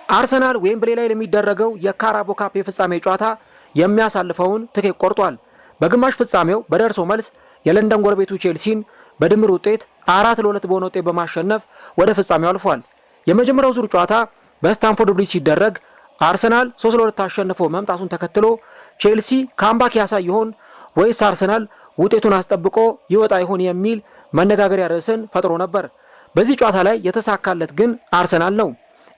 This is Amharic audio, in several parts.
አርሰናል ዌምብሌ ላይ ለሚደረገው የካራቦ ካፕ የፍጻሜ ጨዋታ የሚያሳልፈውን ትኬት ቆርጧል። በግማሽ ፍጻሜው በደርሶ መልስ የለንደን ጎረቤቱ ቼልሲን በድምር ውጤት 4-2 በሆነ ውጤት በማሸነፍ ወደ ፍጻሜው አልፏል። የመጀመሪያው ዙር ጨዋታ በስታንፎርድ ብሪጅ ሲደረግ አርሰናል 3-2 አሸንፎ መምጣቱን ተከትሎ ቼልሲ ካምባክ ያሳይ ይሆን ወይስ አርሰናል ውጤቱን አስጠብቆ ይወጣ ይሆን የሚል መነጋገሪያ ርዕስን ፈጥሮ ነበር። በዚህ ጨዋታ ላይ የተሳካለት ግን አርሰናል ነው።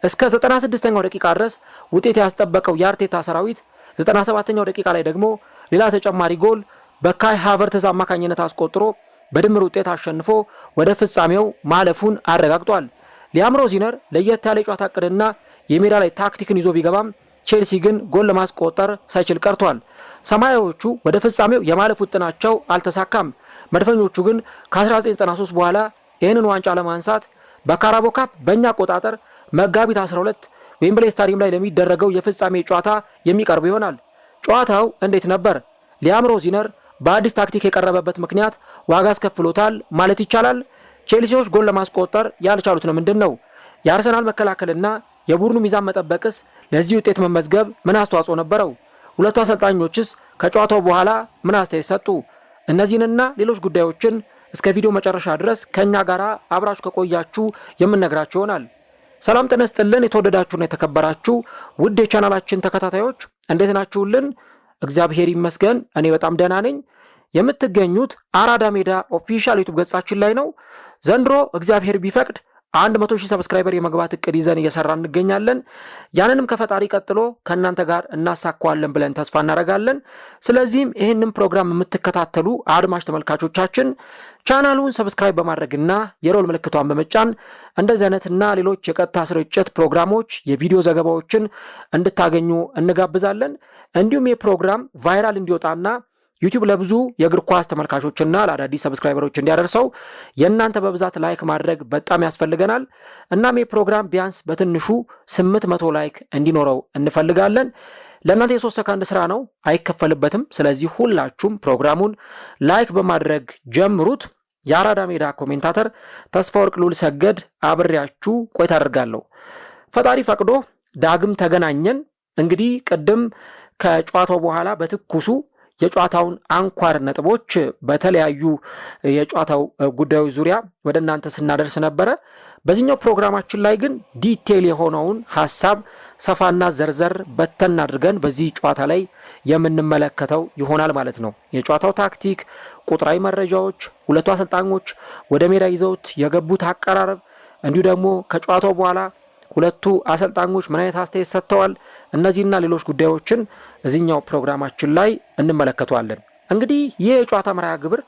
እስከ 96ኛው ደቂቃ ድረስ ውጤት ያስጠበቀው የአርቴታ ሰራዊት 97ኛው ደቂቃ ላይ ደግሞ ሌላ ተጨማሪ ጎል በካይ ሃቨርትዝ አማካኝነት አስቆጥሮ በድምር ውጤት አሸንፎ ወደ ፍጻሜው ማለፉን አረጋግጧል። ሊያም ሮዚነር ለየት ያለ ጨዋታ ዕቅድና የሜዳ ላይ ታክቲክን ይዞ ቢገባም ቼልሲ ግን ጎል ለማስቆጠር ሳይችል ቀርቷል። ሰማያዎቹ ወደ ፍጻሜው የማለፍ ውጥናቸው አልተሳካም። መድፈኞቹ ግን ከ1993 በኋላ ይህንን ዋንጫ ለማንሳት በካራቦ ካፕ በእኛ አቆጣጠር መጋቢት 12 ዌምብሌ ስታዲየም ላይ ለሚደረገው የፍጻሜ ጨዋታ የሚቀርቡ ይሆናል። ጨዋታው እንዴት ነበር? ሊያም ሮዚነር በአዲስ ታክቲክ የቀረበበት ምክንያት ዋጋ አስከፍሎታል ማለት ይቻላል? ቼልሲዎች ጎል ለማስቆጠር ያልቻሉት ለምንድን ነው? የአርሰናል መከላከልና የቡድኑ ሚዛን መጠበቅስ ለዚህ ውጤት መመዝገብ ምን አስተዋጽኦ ነበረው? ሁለቱ አሰልጣኞችስ ከጨዋታው በኋላ ምን አስተያየት ሰጡ? እነዚህንና ሌሎች ጉዳዮችን እስከ ቪዲዮ መጨረሻ ድረስ ከእኛ ጋር አብራችሁ ከቆያችሁ የምንነግራችሁ ይሆናል። ሰላም ጤና ይስጥልን። የተወደዳችሁና የተከበራችሁ ውድ የቻናላችን ተከታታዮች እንዴት ናችሁልን? እግዚአብሔር ይመስገን እኔ በጣም ደህና ነኝ። የምትገኙት አራዳ ሜዳ ኦፊሻል ዩቲዩብ ገጻችን ላይ ነው። ዘንድሮ እግዚአብሔር ቢፈቅድ 100,000 ሰብስክራይበር የመግባት እቅድ ይዘን እየሰራ እንገኛለን። ያንንም ከፈጣሪ ቀጥሎ ከእናንተ ጋር እናሳካዋለን ብለን ተስፋ እናደርጋለን። ስለዚህም ይህንን ፕሮግራም የምትከታተሉ አድማጭ ተመልካቾቻችን ቻናሉን ሰብስክራይብ በማድረግና የሮል ምልክቷን በመጫን እንደዚህ አይነትና ሌሎች የቀጥታ ስርጭት ፕሮግራሞች፣ የቪዲዮ ዘገባዎችን እንድታገኙ እንጋብዛለን። እንዲሁም የፕሮግራም ቫይራል እንዲወጣና ዩቲዩብ ለብዙ የእግር ኳስ ተመልካቾችና ለአዳዲስ ሰብስክራይበሮች እንዲያደርሰው የእናንተ በብዛት ላይክ ማድረግ በጣም ያስፈልገናል። እናም የፕሮግራም ቢያንስ በትንሹ 800 ላይክ እንዲኖረው እንፈልጋለን። ለእናንተ የ3 ሰከንድ ስራ ነው፣ አይከፈልበትም። ስለዚህ ሁላችሁም ፕሮግራሙን ላይክ በማድረግ ጀምሩት። የአራዳ ሜዳ ኮሜንታተር ተስፋ ወርቅ ሉል ሰገድ አብሬያችሁ ቆይታ አደርጋለሁ። ፈጣሪ ፈቅዶ ዳግም ተገናኘን። እንግዲህ ቅድም ከጨዋታው በኋላ በትኩሱ የጨዋታውን አንኳር ነጥቦች በተለያዩ የጨዋታው ጉዳዮች ዙሪያ ወደ እናንተ ስናደርስ ነበረ። በዚህኛው ፕሮግራማችን ላይ ግን ዲቴል የሆነውን ሐሳብ ሰፋና ዘርዘር በተን አድርገን በዚህ ጨዋታ ላይ የምንመለከተው ይሆናል ማለት ነው። የጨዋታው ታክቲክ፣ ቁጥራዊ መረጃዎች፣ ሁለቱ አሰልጣኞች ወደ ሜዳ ይዘውት የገቡት አቀራረብ፣ እንዲሁ ደግሞ ከጨዋታው በኋላ ሁለቱ አሰልጣኞች ምን አይነት አስተያየት ሰጥተዋል፣ እነዚህና ሌሎች ጉዳዮችን እዚህኛው ፕሮግራማችን ላይ እንመለከተዋለን። እንግዲህ ይህ የጨዋታ መርሃ ግብር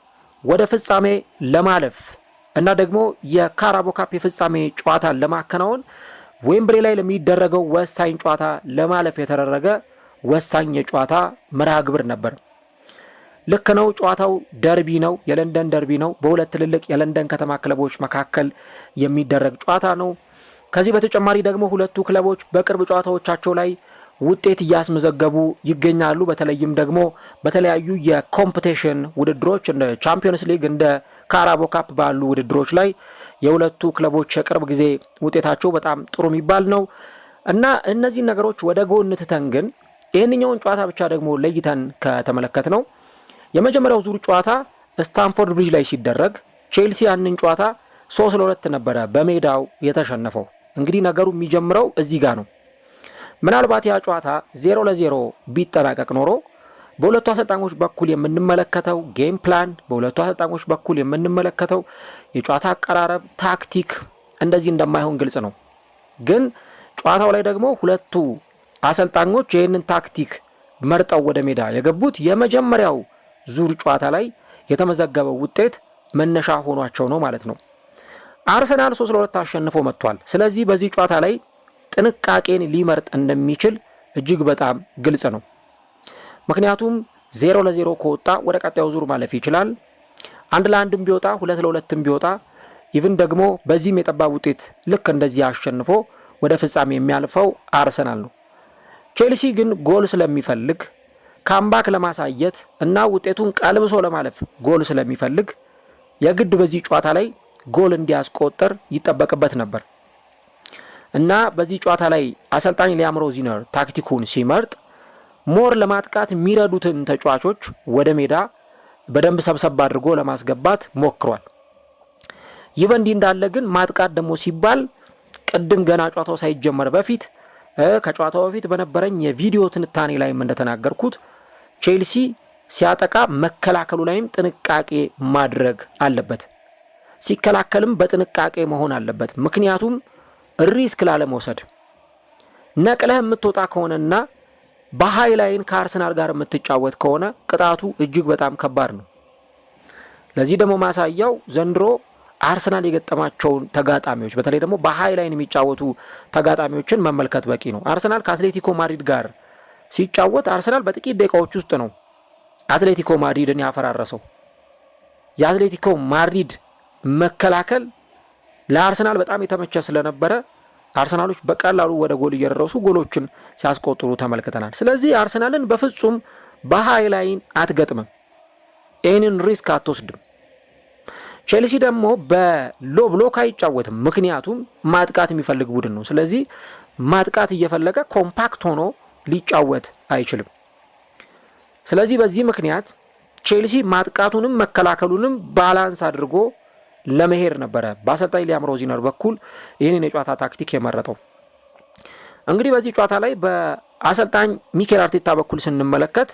ወደ ፍጻሜ ለማለፍ እና ደግሞ የካራቦ ካፕ የፍጻሜ ጨዋታን ለማከናወን ዌምብሌ ላይ ለሚደረገው ወሳኝ ጨዋታ ለማለፍ የተደረገ ወሳኝ የጨዋታ መርሃ ግብር ነበር። ልክ ነው። ጨዋታው ደርቢ ነው፣ የለንደን ደርቢ ነው። በሁለት ትልልቅ የለንደን ከተማ ክለቦች መካከል የሚደረግ ጨዋታ ነው። ከዚህ በተጨማሪ ደግሞ ሁለቱ ክለቦች በቅርብ ጨዋታዎቻቸው ላይ ውጤት እያስመዘገቡ ይገኛሉ። በተለይም ደግሞ በተለያዩ የኮምፒቲሽን ውድድሮች እንደ ቻምፒዮንስ ሊግ፣ እንደ ካራቦ ካፕ ባሉ ውድድሮች ላይ የሁለቱ ክለቦች የቅርብ ጊዜ ውጤታቸው በጣም ጥሩ የሚባል ነው እና እነዚህ ነገሮች ወደ ጎን ትተን ግን ይህንኛውን ጨዋታ ብቻ ደግሞ ለይተን ከተመለከት ነው የመጀመሪያው ዙር ጨዋታ ስታንፎርድ ብሪጅ ላይ ሲደረግ ቼልሲ ያንን ጨዋታ 3-2 ነበረ በሜዳው የተሸነፈው። እንግዲህ ነገሩ የሚጀምረው እዚህ ጋር ነው። ምናልባት ያ ጨዋታ 0-0 ቢጠናቀቅ ኖሮ በሁለቱ አሰልጣኞች በኩል የምንመለከተው ጌም ፕላን፣ በሁለቱ አሰልጣኞች በኩል የምንመለከተው የጨዋታ አቀራረብ፣ ታክቲክ እንደዚህ እንደማይሆን ግልጽ ነው። ግን ጨዋታው ላይ ደግሞ ሁለቱ አሰልጣኞች ይህንን ታክቲክ መርጠው ወደ ሜዳ የገቡት የመጀመሪያው ዙር ጨዋታ ላይ የተመዘገበው ውጤት መነሻ ሆኗቸው ነው ማለት ነው። አርሰናል 3-2 አሸንፎ መጥቷል። ስለዚህ በዚህ ጨዋታ ላይ ጥንቃቄን ሊመርጥ እንደሚችል እጅግ በጣም ግልጽ ነው። ምክንያቱም 0-0 ከወጣ ወደ ቀጣዩ ዙር ማለፍ ይችላል። 1-1 ቢወጣ 2-2 ቢወጣ ኢቭን ደግሞ በዚህም የጠባብ ውጤት ልክ እንደዚህ አሸንፎ ወደ ፍጻሜ የሚያልፈው አርሰናል ነው። ቼልሲ ግን ጎል ስለሚፈልግ ካምባክ ለማሳየት እና ውጤቱን ቀልብሶ ለማለፍ ጎል ስለሚፈልግ የግድ በዚህ ጨዋታ ላይ ጎል እንዲያስቆጥር ይጠበቅበት ነበር። እና በዚህ ጨዋታ ላይ አሰልጣኝ ሊያም ሮዚነር ታክቲኩን ሲመርጥ ሞር ለማጥቃት የሚረዱትን ተጫዋቾች ወደ ሜዳ በደንብ ሰብሰብ አድርጎ ለማስገባት ሞክሯል። ይህ በእንዲህ እንዳለ ግን ማጥቃት ደግሞ ሲባል ቅድም ገና ጨዋታው ሳይጀመር በፊት ከጨዋታው በፊት በነበረኝ የቪዲዮ ትንታኔ ላይም እንደተናገርኩት ቼልሲ ሲያጠቃ መከላከሉ ላይም ጥንቃቄ ማድረግ አለበት። ሲከላከልም በጥንቃቄ መሆን አለበት። ምክንያቱም ሪስክ ላለመውሰድ ነቅለህ የምትወጣ ከሆነና በሃይላይን ከአርሰናል ጋር የምትጫወት ከሆነ ቅጣቱ እጅግ በጣም ከባድ ነው። ለዚህ ደግሞ ማሳያው ዘንድሮ አርሰናል የገጠማቸውን ተጋጣሚዎች በተለይ ደግሞ በሃይላይን የሚጫወቱ ተጋጣሚዎችን መመልከት በቂ ነው። አርሰናል ከአትሌቲኮ ማድሪድ ጋር ሲጫወት አርሰናል በጥቂት ደቂቃዎች ውስጥ ነው አትሌቲኮ ማድሪድን ያፈራረሰው። የአትሌቲኮ ማድሪድ መከላከል ለአርሰናል በጣም የተመቸ ስለነበረ አርሰናሎች በቀላሉ ወደ ጎል እየደረሱ ጎሎችን ሲያስቆጥሩ ተመልክተናል። ስለዚህ አርሰናልን በፍጹም በሃይላይን አትገጥምም፣ ይህንን ሪስክ አትወስድም። ቼልሲ ደግሞ በሎ ብሎክ አይጫወትም፣ ምክንያቱም ማጥቃት የሚፈልግ ቡድን ነው። ስለዚህ ማጥቃት እየፈለገ ኮምፓክት ሆኖ ሊጫወት አይችልም። ስለዚህ በዚህ ምክንያት ቼልሲ ማጥቃቱንም መከላከሉንም ባላንስ አድርጎ ለመሄድ ነበረ በአሰልጣኝ ሊያም ሮዚነር በኩል ይህንን የጨዋታ ታክቲክ የመረጠው። እንግዲህ በዚህ ጨዋታ ላይ በአሰልጣኝ ሚኬል አርቴታ በኩል ስንመለከት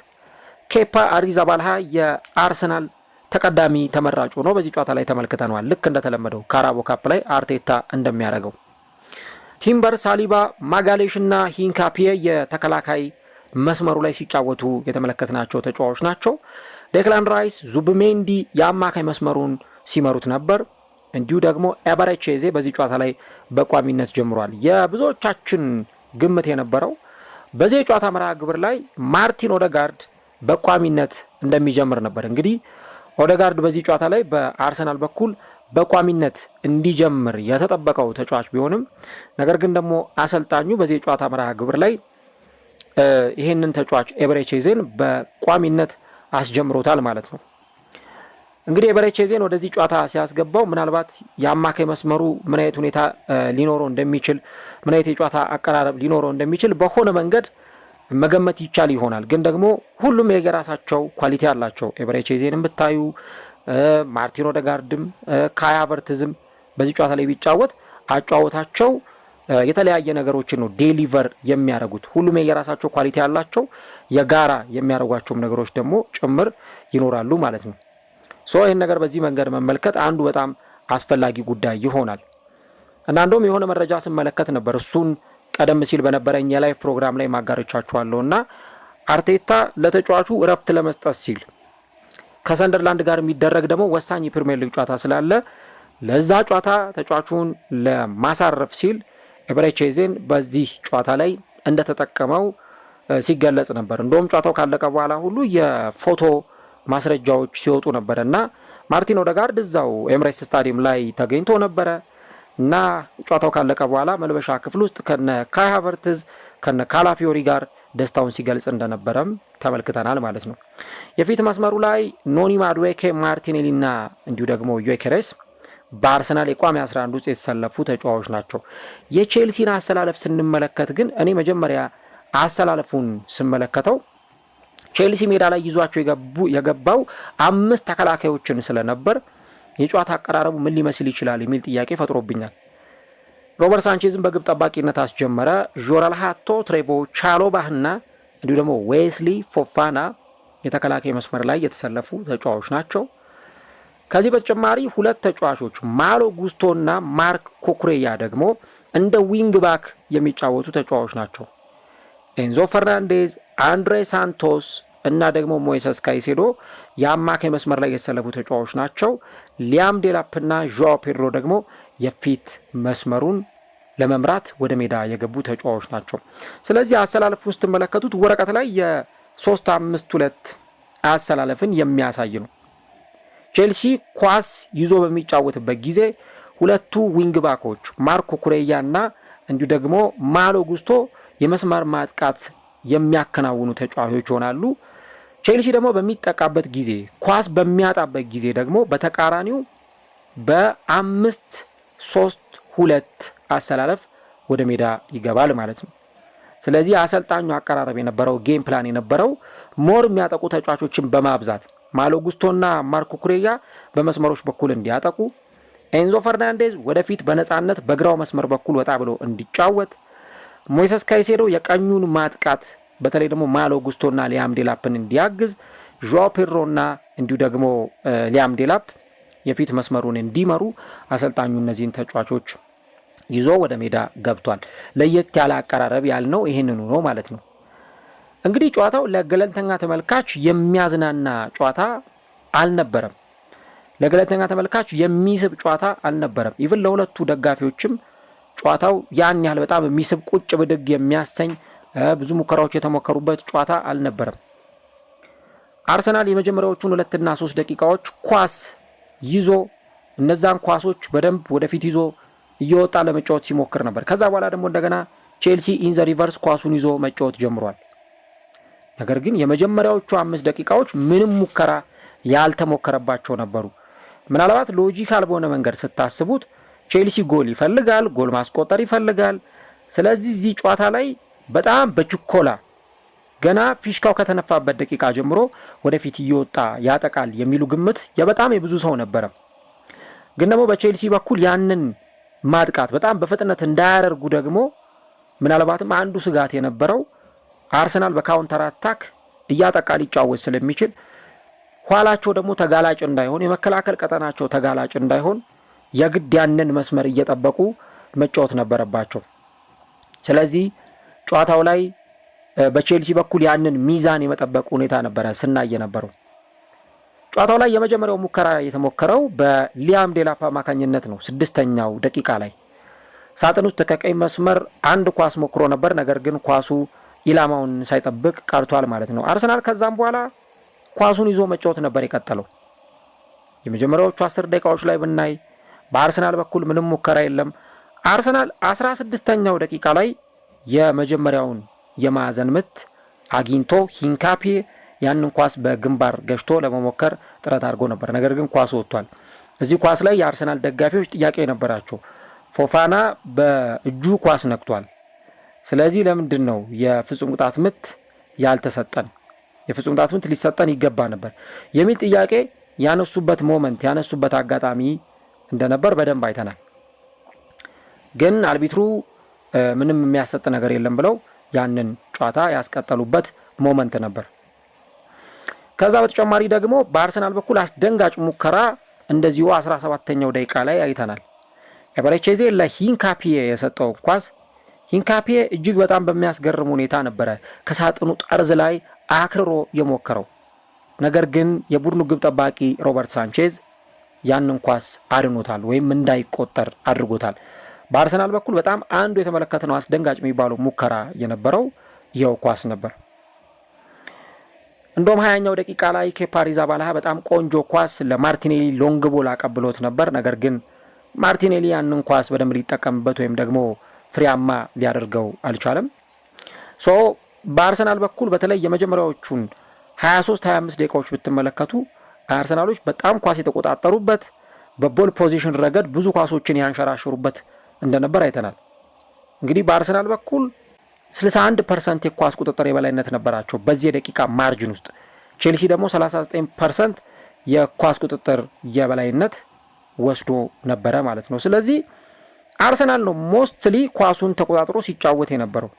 ኬፓ አሪዛባልሃ የአርሰናል ተቀዳሚ ተመራጩ ነው። በዚህ ጨዋታ ላይ ተመልክተነዋል። ልክ እንደተለመደው ካራቦ ካፕ ላይ አርቴታ እንደሚያደርገው ቲምበር፣ ሳሊባ፣ ማጋሌሽ እና ሂንካፒየ የተከላካይ መስመሩ ላይ ሲጫወቱ የተመለከትናቸው ተጫዋቾች ናቸው። ዴክላን ራይስ፣ ዙብሜንዲ የአማካይ መስመሩን ሲመሩት ነበር። እንዲሁ ደግሞ ኤበረቼዜ በዚህ ጨዋታ ላይ በቋሚነት ጀምሯል። የብዙዎቻችን ግምት የነበረው በዚህ የጨዋታ መርሃ ግብር ላይ ማርቲን ኦዴጋርድ በቋሚነት እንደሚጀምር ነበር። እንግዲህ ኦዴጋርድ በዚህ ጨዋታ ላይ በአርሰናል በኩል በቋሚነት እንዲጀምር የተጠበቀው ተጫዋች ቢሆንም ነገር ግን ደግሞ አሰልጣኙ በዚህ የጨዋታ መርሃ ግብር ላይ ይህንን ተጫዋች ኤበረቼዜን በቋሚነት አስጀምሮታል ማለት ነው። እንግዲህ ኤበረቼዜን ወደዚህ ጨዋታ ሲያስገባው ምናልባት የአማካይ መስመሩ ምን አይነት ሁኔታ ሊኖረው እንደሚችል ምን አይነት የጨዋታ አቀራረብ ሊኖረው እንደሚችል በሆነ መንገድ መገመት ይቻል ይሆናል። ግን ደግሞ ሁሉም የራሳቸው ኳሊቲ አላቸው። ኤበረቼዜንም ብታዩ ማርቲን ኦዴጋርድም ካይ ሃቨርትዝም በዚህ ጨዋታ ላይ ቢጫወት አጫወታቸው የተለያየ ነገሮችን ነው ዴሊቨር የሚያደርጉት። ሁሉም የራሳቸው ኳሊቲ ያላቸው የጋራ የሚያደርጓቸውም ነገሮች ደግሞ ጭምር ይኖራሉ ማለት ነው። ይህን ነገር በዚህ መንገድ መመልከት አንዱ በጣም አስፈላጊ ጉዳይ ይሆናል እና እንደውም የሆነ መረጃ ስመለከት ነበር። እሱን ቀደም ሲል በነበረኝ የላይቭ ፕሮግራም ላይ ማጋረቻችኋለሁ እና አርቴታ ለተጫዋቹ እረፍት ለመስጠት ሲል ከሰንደርላንድ ጋር የሚደረግ ደግሞ ወሳኝ የፕሪሚየር ሊግ ጨዋታ ስላለ ለዛ ጨዋታ ተጫዋቹን ለማሳረፍ ሲል ኤበረቼዜን በዚህ ጨዋታ ላይ እንደተጠቀመው ሲገለጽ ነበር። እንደውም ጨዋታው ካለቀ በኋላ ሁሉ የፎቶ ማስረጃዎች ሲወጡ ነበር እና ማርቲን ኦዴጋርድ እዛው ኤምሬትስ ስታዲየም ላይ ተገኝቶ ነበረ እና ጨዋታው ካለቀ በኋላ መልበሻ ክፍል ውስጥ ከነ ካይ ሃቨርትዝ ከነ ካላፊዮሪ ጋር ደስታውን ሲገልጽ እንደነበረም ተመልክተናል ማለት ነው። የፊት መስመሩ ላይ ኖኒ ማዱዌኬ፣ ማርቲኔሊ እና እንዲሁ ደግሞ ዮኬሬስ በአርሰናል የቋሚ 11 ውስጥ የተሰለፉ ተጫዋቾች ናቸው። የቼልሲን አሰላለፍ ስንመለከት ግን እኔ መጀመሪያ አሰላለፉን ስመለከተው ቼልሲ ሜዳ ላይ ይዟቸው የገባው 5 ተከላካዮችን ስለነበር የጨዋታ አቀራረቡ ምን ሊመስል ይችላል የሚል ጥያቄ ፈጥሮብኛል። ሮበርት ሳንቼዝን በግብ ጠባቂነት አስጀመረ። ጆራል ሃቶ፣ ትሬቮ ቻሎባህና እንዲሁ ደግሞ ዌስሊ ፎፋና የተከላካይ መስመር ላይ የተሰለፉ ተጫዋቾች ናቸው። ከዚህ በተጨማሪ 2 ተጫዋቾች ማሎ ጉስቶና ማርክ ኮኩሬያ ደግሞ እንደ ዊንግ ባክ የሚጫወቱ ተጫዋቾች ናቸው። ኤንዞ ፈርናንዴዝ፣ አንድሬ ሳንቶስ እና ደግሞ ሞይሰስ ካይሴዶ የአማካይ መስመር ላይ የተሰለፉ ተጫዋቾች ናቸው። ሊያም ዴላፕና ዦአው ፔድሮ ደግሞ የፊት መስመሩን ለመምራት ወደ ሜዳ የገቡ ተጫዋቾች ናቸው። ስለዚህ አሰላለፍ ውስጥ ተመለከቱት ወረቀት ላይ የ3-5-2 አሰላለፍን የሚያሳይ ነው። ቼልሲ ኳስ ይዞ በሚጫወትበት ጊዜ 2 ዊንግ ባኮች ማርኮ ኩሬያ እና እንዲሁ ደግሞ ማሎ ጉስቶ የመስመር ማጥቃት የሚያከናውኑ ተጫዋቾች ይሆናሉ። ቼልሲ ደግሞ በሚጠቃበት ጊዜ ኳስ በሚያጣበት ጊዜ ደግሞ በተቃራኒው በ5-3-2 አሰላለፍ ወደ ሜዳ ይገባል ማለት ነው። ስለዚህ አሰልጣኙ አቀራረብ የነበረው ጌም ፕላን የነበረው ሞር የሚያጠቁ ተጫዋቾችን በማብዛት ማሎ ጉስቶና ማርኮ ኩሬያ በመስመሮች በኩል እንዲያጠቁ፣ ኤንዞ ፈርናንዴዝ ወደፊት በነፃነት በግራው መስመር በኩል ወጣ ብሎ እንዲጫወት፣ ሞይሰስ ካይሴዶ የቀኙን ማጥቃት በተለይ ደግሞ ማሎ ጉስቶና ሊያም ዴላፕን እንዲያግዝ፣ ዦ ፔድሮና እንዲሁ ደግሞ ሊያም ዴላፕ የፊት መስመሩን እንዲመሩ አሰልጣኙ እነዚህን ተጫዋቾች ይዞ ወደ ሜዳ ገብቷል። ለየት ያለ አቀራረብ ያልነው ይህንኑ ነው ማለት ነው። እንግዲህ ጨዋታው ለገለልተኛ ተመልካች የሚያዝናና ጨዋታ አልነበረም። ለገለልተኛ ተመልካች የሚስብ ጨዋታ አልነበረም። ኢቭን ለሁለቱ ደጋፊዎችም ጨዋታው ያን ያህል በጣም የሚስብ ቁጭ ብድግ የሚያሰኝ ብዙ ሙከራዎች የተሞከሩበት ጨዋታ አልነበረም። አርሰናል የመጀመሪያዎቹን 2 እና 3 ደቂቃዎች ኳስ ይዞ እነዛን ኳሶች በደንብ ወደፊት ይዞ እየወጣ ለመጫወት ሲሞክር ነበር። ከዛ በኋላ ደግሞ እንደገና ቼልሲ ኢን ዘ ሪቨርስ ኳሱን ይዞ መጫወት ጀምሯል። ነገር ግን የመጀመሪያዎቹ 5 ደቂቃዎች ምንም ሙከራ ያልተሞከረባቸው ነበሩ። ምናልባት ሎጂካል በሆነ መንገድ ስታስቡት ቼልሲ ጎል ይፈልጋል፣ ጎል ማስቆጠር ይፈልጋል። ስለዚህ እዚህ ጨዋታ ላይ በጣም በችኮላ ገና ፊሽካው ከተነፋበት ደቂቃ ጀምሮ ወደፊት እየወጣ ያጠቃል የሚሉ ግምት በጣም የብዙ ሰው ነበረ። ግን ደግሞ በቼልሲ በኩል ያንን ማጥቃት በጣም በፍጥነት እንዳያደርጉ ደግሞ ምናልባትም አንዱ ስጋት የነበረው አርሰናል በካውንተር አታክ እያጠቃ ሊጫወት ስለሚችል ኋላቸው ደግሞ ተጋላጭ እንዳይሆን፣ የመከላከል ቀጠናቸው ተጋላጭ እንዳይሆን የግድ ያንን መስመር እየጠበቁ መጫወት ነበረባቸው። ስለዚህ ጨዋታው ላይ በቼልሲ በኩል ያንን ሚዛን የመጠበቅ ሁኔታ ነበረ ስናየ ነበረው። ጨዋታው ላይ የመጀመሪያው ሙከራ የተሞከረው በሊያም ዴላፕ አማካኝነት ነው። 6ኛው ደቂቃ ላይ ሳጥን ውስጥ ከቀኝ መስመር አንድ ኳስ ሞክሮ ነበር። ነገር ግን ኳሱ ኢላማውን ሳይጠብቅ ቀርቷል ማለት ነው። አርሰናል ከዛም በኋላ ኳሱን ይዞ መጫወት ነበር የቀጠለው። የመጀመሪያዎቹ 10 ደቂቃዎች ላይ ብናይ በአርሰናል በኩል ምንም ሙከራ የለም። አርሰናል 16ኛው ደቂቃ ላይ የመጀመሪያውን የማዕዘን ምት አግኝቶ ሂንካፒ ያንን ኳስ በግንባር ገጭቶ ለመሞከር ጥረት አድርጎ ነበር። ነገር ግን ኳሱ ወጥቷል። እዚህ ኳስ ላይ የአርሰናል ደጋፊዎች ጥያቄ ነበራቸው። ፎፋና በእጁ ኳስ ነክቷል። ስለዚህ ለምንድን ነው የፍጹም ቅጣት ምት ያልተሰጠን? የፍጹም ቅጣት ምት ሊሰጠን ይገባ ነበር የሚል ጥያቄ ያነሱበት ሞመንት ያነሱበት አጋጣሚ እንደነበር በደንብ አይተናል። ግን አልቢትሩ ምንም የሚያሰጥ ነገር የለም ብለው ያንን ጨዋታ ያስቀጠሉበት ሞመንት ነበር። ከዛ በተጨማሪ ደግሞ በአርሰናል በኩል አስደንጋጭ ሙከራ እንደዚሁ 17ኛው ደቂቃ ላይ አይተናል። ኤበረቺዜ ለሂንካፒዬ የሰጠው ኳስ ሂንካፒዬ እጅግ በጣም በሚያስገርም ሁኔታ ነበረ ከሳጥኑ ጠርዝ ላይ አክርሮ የሞከረው። ነገር ግን የቡድኑ ግብ ጠባቂ ሮበርት ሳንቼዝ ያንን ኳስ አድኖታል ወይም እንዳይቆጠር አድርጎታል። በአርሰናል በኩል በጣም አንዱ የተመለከትነው አስደንጋጭ የሚባለው ሙከራ የነበረው ይኸው ኳስ ነበር። እንደውም 20ኛው ደቂቃ ላይ ኬፓ አሪዛባላጋ በጣም ቆንጆ ኳስ ለማርቲኔሊ ሎንግ ቦል አቀብሎት ነበር። ነገር ግን ማርቲኔሊ ያንን ኳስ በደንብ ሊጠቀምበት ወይም ደግሞ ፍሬያማ ሊያደርገው አልቻለም። በአርሰናል በኩል በተለይ የመጀመሪያዎቹን 23-25 ደቂቃዎች ብትመለከቱ አርሰናሎች በጣም ኳስ የተቆጣጠሩበት በቦል ፖዚሽን ረገድ ብዙ ኳሶችን ያንሸራሽሩበት እንደነበር አይተናል። እንግዲህ በአርሰናል በኩል 61% የኳስ ቁጥጥር የበላይነት ነበራቸው በዚህ የደቂቃ ማርጅን ውስጥ። ቼልሲ ደግሞ 39% የኳስ ቁጥጥር የበላይነት ወስዶ ነበረ ማለት ነው። ስለዚህ አርሰናል ነው ሞስትሊ ኳሱን ተቆጣጥሮ ሲጫወት የነበረው።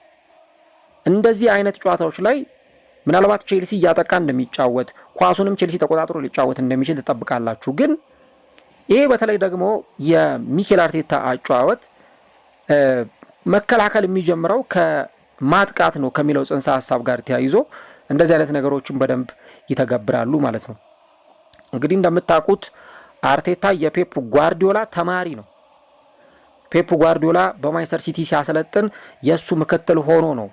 እንደዚህ አይነት ጨዋታዎች ላይ ምናልባት ቼልሲ እያጠቃ እንደሚጫወት ኳሱንም ቼልሲ ተቆጣጥሮ ሊጫወት እንደሚችል ትጠብቃላችሁ። ግን ይሄ በተለይ ደግሞ የሚኬል አርቴታ አጨዋወት መከላከል የሚጀምረው ከማጥቃት ነው ከሚለው ጽንሰ ሀሳብ ጋር ተያይዞ እንደዚህ አይነት ነገሮችን በደንብ ይተገብራሉ ማለት ነው። እንግዲህ እንደምታውቁት አርቴታ የፔፕ ጓርዲዮላ ተማሪ ነው። ፔፕ ጓርዲዮላ በማንቸስተር ሲቲ ሲያሰለጥን የእሱ ምክትል ሆኖ ነው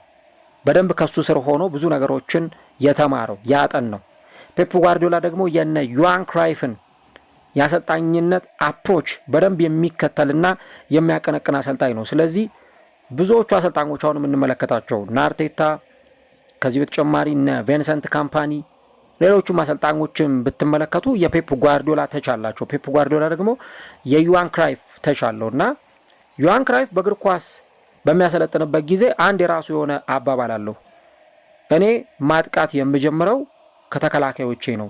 በደንብ ከሱ ስር ሆኖ ብዙ ነገሮችን የተማረው ያጠናው። ፔፕ ጓርዲዮላ ደግሞ የነ ዮሃን ክራይፍን የአሰልጣኝነት አፕሮች በደንብ የሚከተልና የሚያቀነቅን አሰልጣኝ ነው። ስለዚህ ብዙዎቹ አሰልጣኞች አሁን የምንመለከታቸው እነ አርቴታ፣ ከዚህ በተጨማሪ እነ ቪንሰንት ካምፓኒ፣ ሌሎቹም አሰልጣኞችን ብትመለከቱ የፔፕ ጓርዲዮላ ተች አላቸው። ፔፕ ጓርዲዮላ ደግሞ የዮሃን ክራይፍ ተች አለው እና ዮሃን ክራይፍ በእግር ኳስ በሚያሰለጥንበት ጊዜ አንድ የራሱ የሆነ አባባል አለው። እኔ ማጥቃት የምጀምረው ከተከላካዮቼ ነው፣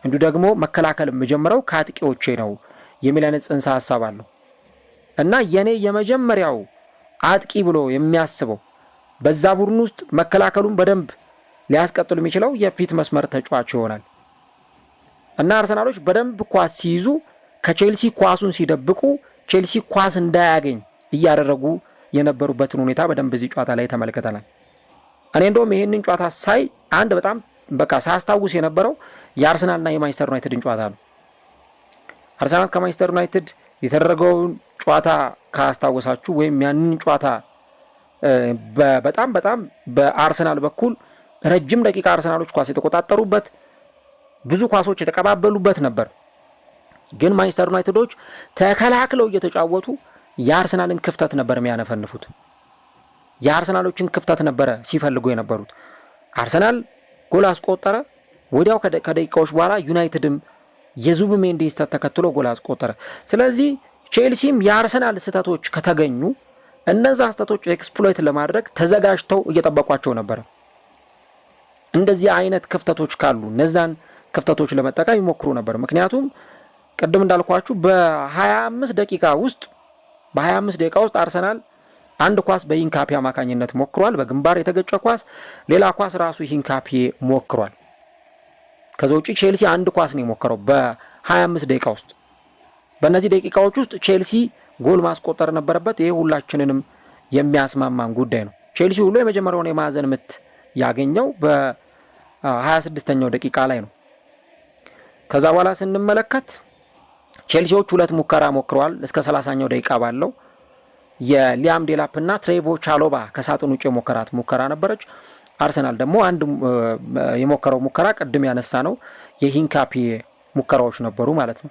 እንዲሁ ደግሞ መከላከል የምጀምረው ከአጥቂዎቼ ነው የሚል አይነት ጽንሰ ሐሳብ አለው እና የኔ የመጀመሪያው አጥቂ ብሎ የሚያስበው በዛ ቡድን ውስጥ መከላከሉን በደንብ ሊያስቀጥሉ የሚችለው የፊት መስመር ተጫዋች ይሆናል እና አርሰናሎች በደንብ ኳስ ሲይዙ ከቼልሲ ኳሱን ሲደብቁ ቼልሲ ኳስ እንዳያገኝ እያደረጉ የነበሩበትን ሁኔታ በደንብ እዚህ ጨዋታ ላይ ተመልክተናል። እኔ እንደውም ይሄንን ጨዋታ ሳይ አንድ በጣም በቃ ሳስታውስ የነበረው የአርሰናልና የማንቸስተር ዩናይትድን ጨዋታ ነው። አርሰናል ከማንቸስተር ዩናይትድ የተደረገውን ጨዋታ ካስታወሳችሁ ወይም ያንን ጨዋታ በጣም በአርሰናል በኩል ረጅም ደቂቃ አርሰናሎች ኳስ የተቆጣጠሩበት ብዙ ኳሶች የተቀባበሉበት ነበር። ግን ማንቸስተር ዩናይትዶች ተከላክለው እየተጫወቱ የአርሰናልን ክፍተት ነበር የሚያነፈንፉት። የአርሰናሎችን ክፍተት ነበረ ሲፈልጉ የነበሩት። አርሰናል ጎል አስቆጠረ። ወዲያው ከደቂቃዎች በኋላ ዩናይትድም የዙቢሜንዲ ስህተት ተከትሎ ጎል አስቆጠረ። ስለዚህ ቼልሲም የአርሰናል ስህተቶች ከተገኙ እነዛ ስህተቶች ኤክስፕሎይት ለማድረግ ተዘጋጅተው እየጠበቋቸው ነበር። እንደዚህ አይነት ክፍተቶች ካሉ እነዛን ክፍተቶች ለመጠቀም ይሞክሩ ነበር። ምክንያቱም ቅድም እንዳልኳችሁ በ25 ደቂቃ ውስጥ አርሰናል አንድ ኳስ በሂንካፒ አማካኝነት ሞክሯል። በግንባር የተገጨ ኳስ፣ ሌላ ኳስ ራሱ ሂንካፒ ሞክሯል። ከዛ ውጪ ቼልሲ አንድ ኳስ ነው የሞከረው በ25 ደቂቃ ውስጥ። በእነዚህ ደቂቃዎች ውስጥ ቼልሲ ጎል ማስቆጠር ነበረበት። ይሄ ሁላችንንም የሚያስማማን ጉዳይ ነው። ቼልሲ ሁሉ የመጀመሪያውን የማዕዘን ምት ያገኘው በ26ኛው ደቂቃ ላይ ነው። ከዛ በኋላ ስንመለከት ቼልሲዎች ሁለት ሙከራ ሞክረዋል። እስከ 30ኛው ደቂቃ ባለው የሊያም ዴላፕ እና ትሬቮ ቻሎባ ከሳጥን ውጭ የሞከራት ሙከራ ነበረች። አርሰናል ደግሞ አንድ የሞከረው ሙከራ ቅድም ያነሳ ነው የሂንካፒ ሙከራዎች ነበሩ ማለት ነው።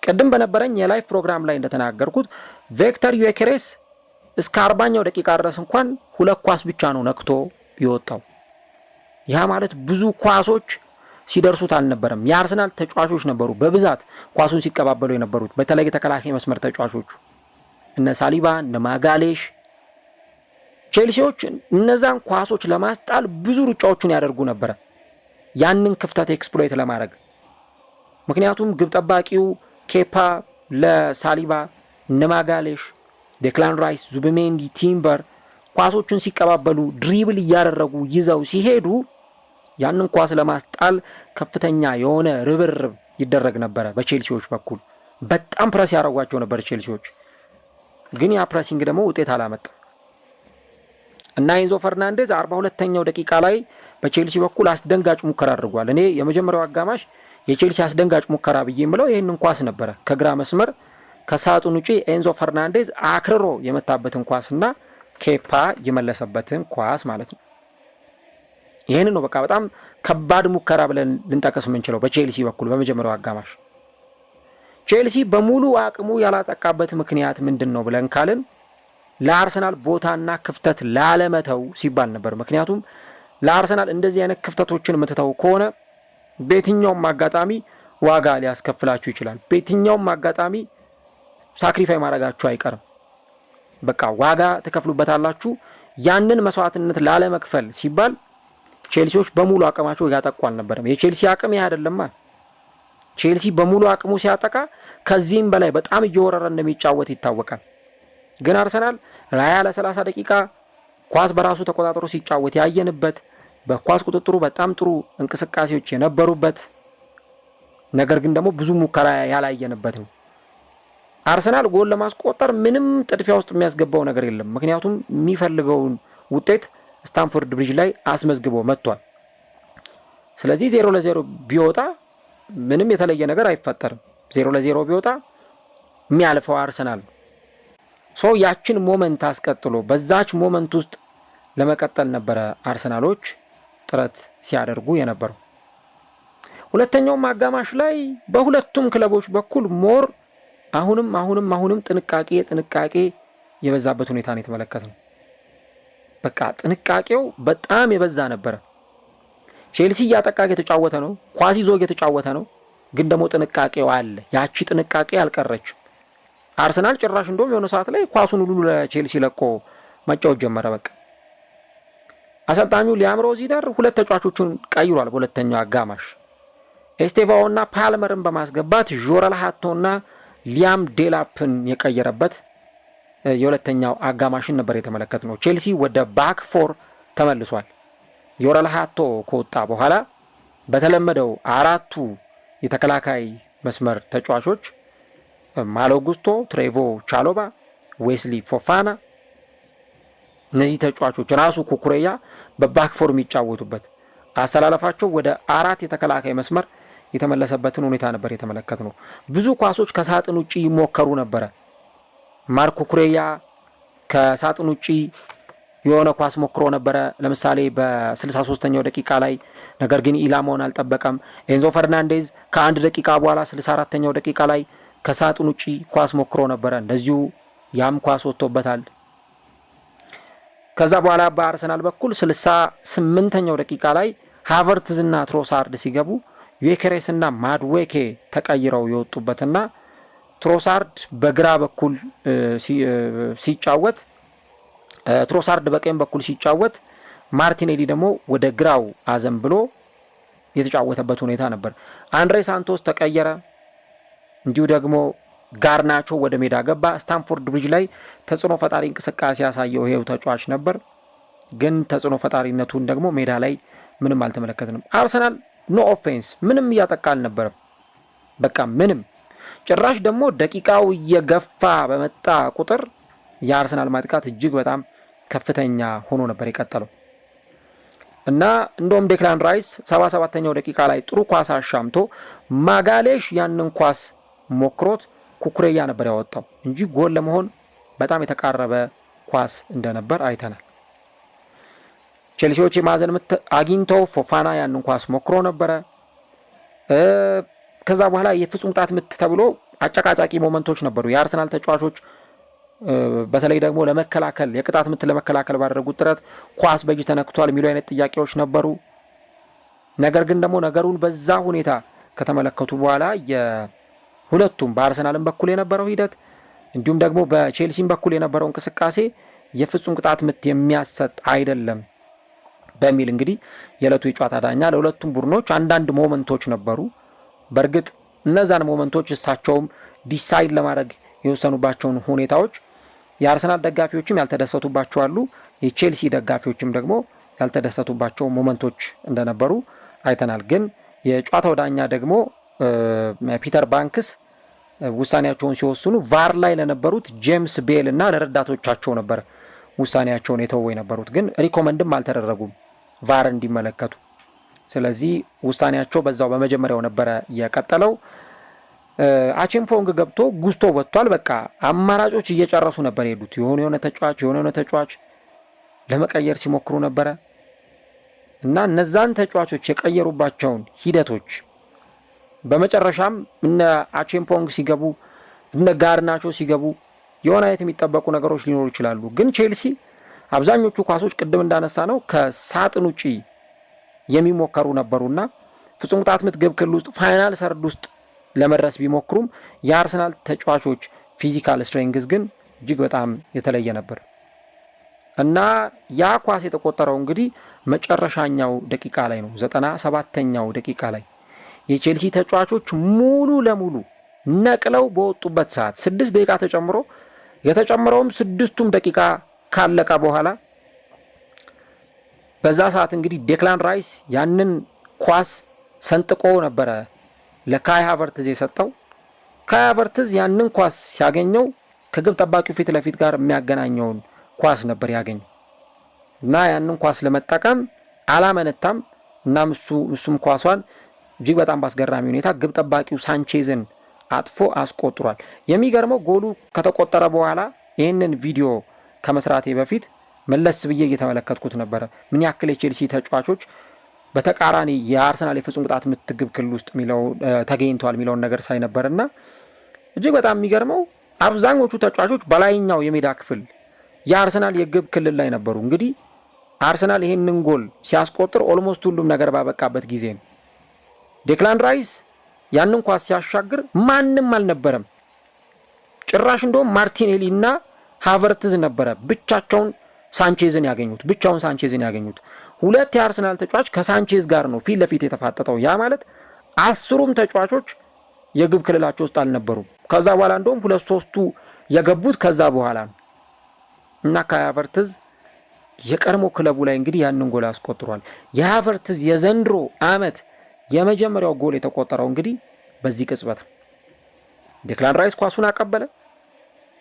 ቅድም በነበረኝ የላይቭ ፕሮግራም ላይ እንደተናገርኩት ቪክተር ዩኬሬስ እስከ 40ኛው ደቂቃ ድረስ እንኳን ሁለት ኳስ ብቻ ነው ነክቶ ይወጣው። ያ ማለት ብዙ ኳሶች ሲደርሱት አልነበረም። የአርሰናል ተጫዋቾች ነበሩ በብዛት ኳሱን ሲቀባበሉ የነበሩት፣ በተለይ ተከላካይ መስመር ተጫዋቾቹ እነ ሳሊባ እነ ማጋሌሽ። ቼልሲዎች እነዛን ኳሶች ለማስጣል ብዙ ሩጫዎችን ያደርጉ ነበረ ያንን ክፍተት ኤክስፕሎይት ለማድረግ። ምክንያቱም ግብ ጠባቂው ኬፓ ለሳሊባ እነ ማጋሌሽ፣ ዴክላን ራይስ፣ ዙቢሜንዲ፣ ቲምበር ኳሶቹን ሲቀባበሉ ድሪብል እያደረጉ ይዘው ሲሄዱ ያንን ኳስ ለማስጣል ከፍተኛ የሆነ ርብርብ ይደረግ ነበረ በቼልሲዎች በኩል። በጣም ፕረስ ያደረጓቸው ነበር ቼልሲዎች። ግን ያ ፕሬሲንግ ደግሞ ውጤት አላመጣም እና ኤንዞ ፈርናንዴዝ 42ኛው ደቂቃ ላይ በቼልሲ በኩል አስደንጋጭ ሙከራ አድርጓል። እኔ የመጀመሪያው አጋማሽ የቼልሲ አስደንጋጭ ሙከራ ብዬ የምለው ይህንን ኳስ ነበረ። ከግራ መስመር ከሳጥን ውጪ ኤንዞ ፈርናንዴዝ አክርሮ የመታበትን ኳስና ኬፓ የመለሰበትን ኳስ ማለት ነው። ይህንን ነው በቃ በጣም ከባድ ሙከራ ብለን ልንጠቀስ የምንችለው በቼልሲ በኩል በመጀመሪያው አጋማሽ። ቼልሲ በሙሉ አቅሙ ያላጠቃበት ምክንያት ምንድን ነው ብለን ካልን ለአርሰናል ቦታና ክፍተት ላለመተው ሲባል ነበር። ምክንያቱም ለአርሰናል እንደዚህ አይነት ክፍተቶችን የምትተው ከሆነ በየትኛውም አጋጣሚ ዋጋ ሊያስከፍላችሁ ይችላል። በየትኛውም አጋጣሚ ሳክሪፋይ ማድረጋችሁ አይቀርም። በቃ ዋጋ ትከፍሉበታላችሁ። ያንን መስዋዕትነት ላለመክፈል ሲባል ቼልሲዎች በሙሉ አቅማቸው ያጠቁ አልነበረም። የቼልሲ አቅም ይህ አይደለም። ቼልሲ በሙሉ አቅሙ ሲያጠቃ ከዚህም በላይ በጣም እየወረረ እንደሚጫወት ይታወቃል። ግን አርሰናል ለ30 ደቂቃ ኳስ በራሱ ተቆጣጥሮ ሲጫወት ያየንበት፣ በኳስ ቁጥጥሩ በጣም ጥሩ እንቅስቃሴዎች የነበሩበት፣ ነገር ግን ደግሞ ብዙ ሙከራ ያላየንበት ነው። አርሰናል ጎል ለማስቆጠር ምንም ጥድፊያ ውስጥ የሚያስገባው ነገር የለም። ምክንያቱም የሚፈልገውን ውጤት ስታንፎርድ ብሪጅ ላይ አስመዝግቦ መጥቷል። ስለዚህ 0-0 ቢወጣ ምንም የተለየ ነገር አይፈጠርም። 0-0 ቢወጣ የሚያልፈው አርሰናል ነው። ያችን ሞመንት አስቀጥሎ በዛች ሞመንት ውስጥ ለመቀጠል ነበረ አርሰናሎች ጥረት ሲያደርጉ የነበረው። ሁለተኛውም አጋማሽ ላይ በሁለቱም ክለቦች በኩል ሞር አሁንም ጥንቃቄ የበዛበት ሁኔታ ነው የተመለከትነው። በቃ ጥንቃቄው በጣም የበዛ ነበረ። ቼልሲ እያጠቃ እየተጫወተ ነው፣ ኳስ ይዞ እየተጫወተ ነው፣ ግን ደግሞ ጥንቃቄው አለ። ያቺ ጥንቃቄ አልቀረችም። አርሰናል ጭራሽ እንደውም የሆነ ሰዓት ላይ ኳሱን ሁሉ ለቼልሲ ለቆ መጫወት ጀመረ። በቃ አሰልጣኙ ሊያም ሮዚነር ሁለት ተጫዋቾቹን ቀይሯል በሁለተኛው አጋማሽ ኤስቴቫኦና ፓልመርን በማስገባት ጆረል ሃቶና ሊያም ዴላፕን የቀየረበት የሁለተኛው አጋማሽን ነበር የተመለከትነው። ቼልሲ ወደ ባክ ፎር ተመልሷል። ጆረል ሃቶ ከወጣ በኋላ በተለመደው አራቱ የተከላካይ መስመር ተጫዋቾች ማሎ ጉስቶ፣ ትሬቮ ቻሎባ፣ ዌስሊ ፎፋና እነዚህ ተጫዋቾች ራሱ ኩኩሬያ በባክ ፎር የሚጫወቱበት አሰላለፋቸው ወደ አራት የተከላካይ መስመር የተመለሰበትን ሁኔታ ነበር የተመለከትነው። ብዙ ኳሶች ከሳጥን ውጪ ይሞከሩ ነበረ። ማርክ ኩኩሬያ ከሳጥን ውጪ የሆነ ኳስ ሞክሮ ነበረ፣ ለምሳሌ በ63ኛው ደቂቃ ላይ፣ ነገር ግን ኢላማውን አልጠበቀም። ኤንዞ ፈርናንዴዝ ከአንድ ደቂቃ በኋላ 64ኛው ደቂቃ ላይ ከሳጥን ውጪ ኳስ ሞክሮ ነበረ፣ እንደዚሁ ያም ኳስ ወጥቶበታል። ከዛ በኋላ በአርሰናል በኩል 68ኛው ደቂቃ ላይ ሃቨርትዝ እና ትሮሳርድ ሲገቡ ዩኬሬስ እና ማድዌኬ ተቀይረው የወጡበትና ትሮሳርድ በግራ በኩል ሲጫወት ትሮሳርድ በቀኝ በኩል ሲጫወት ማርቲኔሊ ደግሞ ወደ ግራው አዘን ብሎ የተጫወተበት ሁኔታ ነበር። አንድሬ ሳንቶስ ተቀየረ። እንዲሁ ደግሞ ጋርናቾ ወደ ሜዳ ገባ። ስታንፎርድ ብሪጅ ላይ ተጽዕኖ ፈጣሪ እንቅስቃሴ ያሳየው ይሄው ተጫዋች ነበር፣ ግን ተጽዕኖ ፈጣሪነቱን ደግሞ ሜዳ ላይ ምንም አልተመለከትንም። አርሰናል ኖ ኦፌንስ ምንም እያጠቃ አልነበረም። በቃ ምንም ጭራሽ ደግሞ ደቂቃው እየገፋ በመጣ ቁጥር የአርሰናል ማጥቃት እጅግ በጣም ከፍተኛ ሆኖ ነበር የቀጠለው እና እንደውም ዴክላን ራይስ 77ኛው ደቂቃ ላይ ጥሩ ኳስ አሻምቶ ማጋሌሽ ያንን ኳስ ሞክሮት ኩኩሬያ ነበር ያወጣው እንጂ ጎል ለመሆን በጣም የተቃረበ ኳስ እንደነበር አይተናል። ቼልሲዎች የማዕዘን ምት አግኝተው ፎፋና ያንን ኳስ ሞክሮ ነበረ። ከዛ በኋላ የፍጹም ቅጣት ምት ተብሎ አጨቃጫቂ ሞመንቶች ነበሩ። የአርሰናል ተጫዋቾች በተለይ ደግሞ ለመከላከል የቅጣት ምት ለመከላከል ባደረጉት ጥረት ኳስ በእጅ ተነክቷል የሚሉ አይነት ጥያቄዎች ነበሩ። ነገር ግን ደግሞ ነገሩን በዛ ሁኔታ ከተመለከቱ በኋላ የሁለቱም በአርሰናልም በኩል የነበረው ሂደት እንዲሁም ደግሞ በቼልሲም በኩል የነበረው እንቅስቃሴ የፍጹም ቅጣት ምት የሚያሰጥ አይደለም በሚል እንግዲህ የዕለቱ የጨዋታ ዳኛ ለሁለቱም ቡድኖች አንዳንድ ሞመንቶች ነበሩ። በእርግጥ እነዛን ሞመንቶች እሳቸውም ዲሳይድ ለማድረግ የወሰኑባቸውን ሁኔታዎች የአርሰናል ደጋፊዎችም ያልተደሰቱባቸው አሉ፣ የቼልሲ ደጋፊዎችም ደግሞ ያልተደሰቱባቸው ሞመንቶች እንደነበሩ አይተናል። ግን የጨዋታው ዳኛ ደግሞ ፒተር ባንክስ ውሳኔያቸውን ሲወስኑ ቫር ላይ ለነበሩት ጄምስ ቤል እና ለረዳቶቻቸው ነበር ውሳኔያቸውን የተወው የነበሩት፣ ግን ሪኮመንድም አልተደረጉም ቫር እንዲመለከቱ። ስለዚህ ውሳኔያቸው በዛው በመጀመሪያው ነበረ የቀጠለው። አቼምፖንግ ገብቶ ጉስቶ ወጥቷል። በቃ አማራጮች እየጨረሱ ነበር የሄዱት። የሆነ ተጫዋች ለመቀየር ሲሞክሩ ነበረ እና እነዛን ተጫዋቾች የቀየሩባቸውን ሂደቶች በመጨረሻም እነ አቼምፖንግ ሲገቡ እነ ጋርናቾ ሲገቡ የሆነ አይነት የሚጠበቁ ነገሮች ሊኖሩ ይችላሉ። ግን ቼልሲ አብዛኞቹ ኳሶች ቅድም እንዳነሳ ነው ከሳጥን ውጪ የሚሞከሩ ነበሩና ፍጹም ቅጣት ምት ግብ ክልል ውስጥ ፋይናል ሰርድ ውስጥ ለመድረስ ቢሞክሩም የአርሰናል ተጫዋቾች ፊዚካል ስትሬንግዝ ግን እጅግ በጣም የተለየ ነበር እና ያ ኳስ የተቆጠረው እንግዲህ መጨረሻኛው ደቂቃ ላይ ነው። 97ኛው ደቂቃ ላይ የቼልሲ ተጫዋቾች ሙሉ ለሙሉ ነቅለው በወጡበት ሰዓት 6 ደቂቃ ተጨምሮ የተጨመረውም 6ቱም ደቂቃ ካለቀ በኋላ በዛ ሰዓት እንግዲህ ዴክላን ራይስ ያንን ኳስ ሰንጥቆ ነበረ ለካይ ሃቨርትዝ የሰጠው። ካይ ሃቨርትዝ ያንን ኳስ ሲያገኘው ከግብ ጠባቂው ፊት ለፊት ጋር የሚያገናኘውን ኳስ ነበር ያገኘው እና ያንን ኳስ ለመጠቀም አላመነታም። እናም እሱም ኳሷን እጅግ በጣም ባስገራሚ ሁኔታ ግብ ጠባቂው ሳንቼዝን አጥፎ አስቆጥሯል። የሚገርመው ጎሉ ከተቆጠረ በኋላ ይህንን ቪዲዮ ከመስራቴ በፊት መለስ ብዬ እየተመለከትኩት ነበረ ምን ያክል የቼልሲ ተጫዋቾች በተቃራኒ የአርሰናል የፍጹም ቅጣት ምት ግብ ክልል ውስጥ ተገኝተዋል የሚለውን ነገር ሳይ ነበርና እጅግ በጣም የሚገርመው አብዛኞቹ ተጫዋቾች በላይኛው የሜዳ ክፍል የአርሰናል የግብ ክልል ላይ ነበሩ። እንግዲህ አርሰናል ይሄንን ጎል ሲያስቆጥር ኦልሞስት ሁሉም ነገር ባበቃበት ጊዜ ነው። ዴክላን ራይስ ያንን ኳስ ሲያሻግር ማንም አልነበረም። ጭራሽ እንደውም ማርቲኔሊ እና ሃቨርትዝ ነበረ ብቻውን ሳንቼዝን ያገኙት። ሁለት የአርሰናል ተጫዋች ከሳንቼዝ ጋር ነው ፊት ለፊት የተፋጠጠው። ያ ማለት 10ሩም ተጫዋቾች የግብ ክልላቸው ውስጥ አልነበሩም። ከዛ በኋላ እንደውም 2-3ቱ የገቡት ከዛ በኋላ ነው እና ከሃቨርትዝ የቀድሞ ክለቡ ላይ እንግዲህ ያንን ጎል አስቆጥሯል። የሃቨርትዝ የዘንድሮ አመት የመጀመሪያው ጎል የተቆጠረው እንግዲህ በዚህ ቅጽበት ዴክላን ራይስ ኳሱን አቀበለ።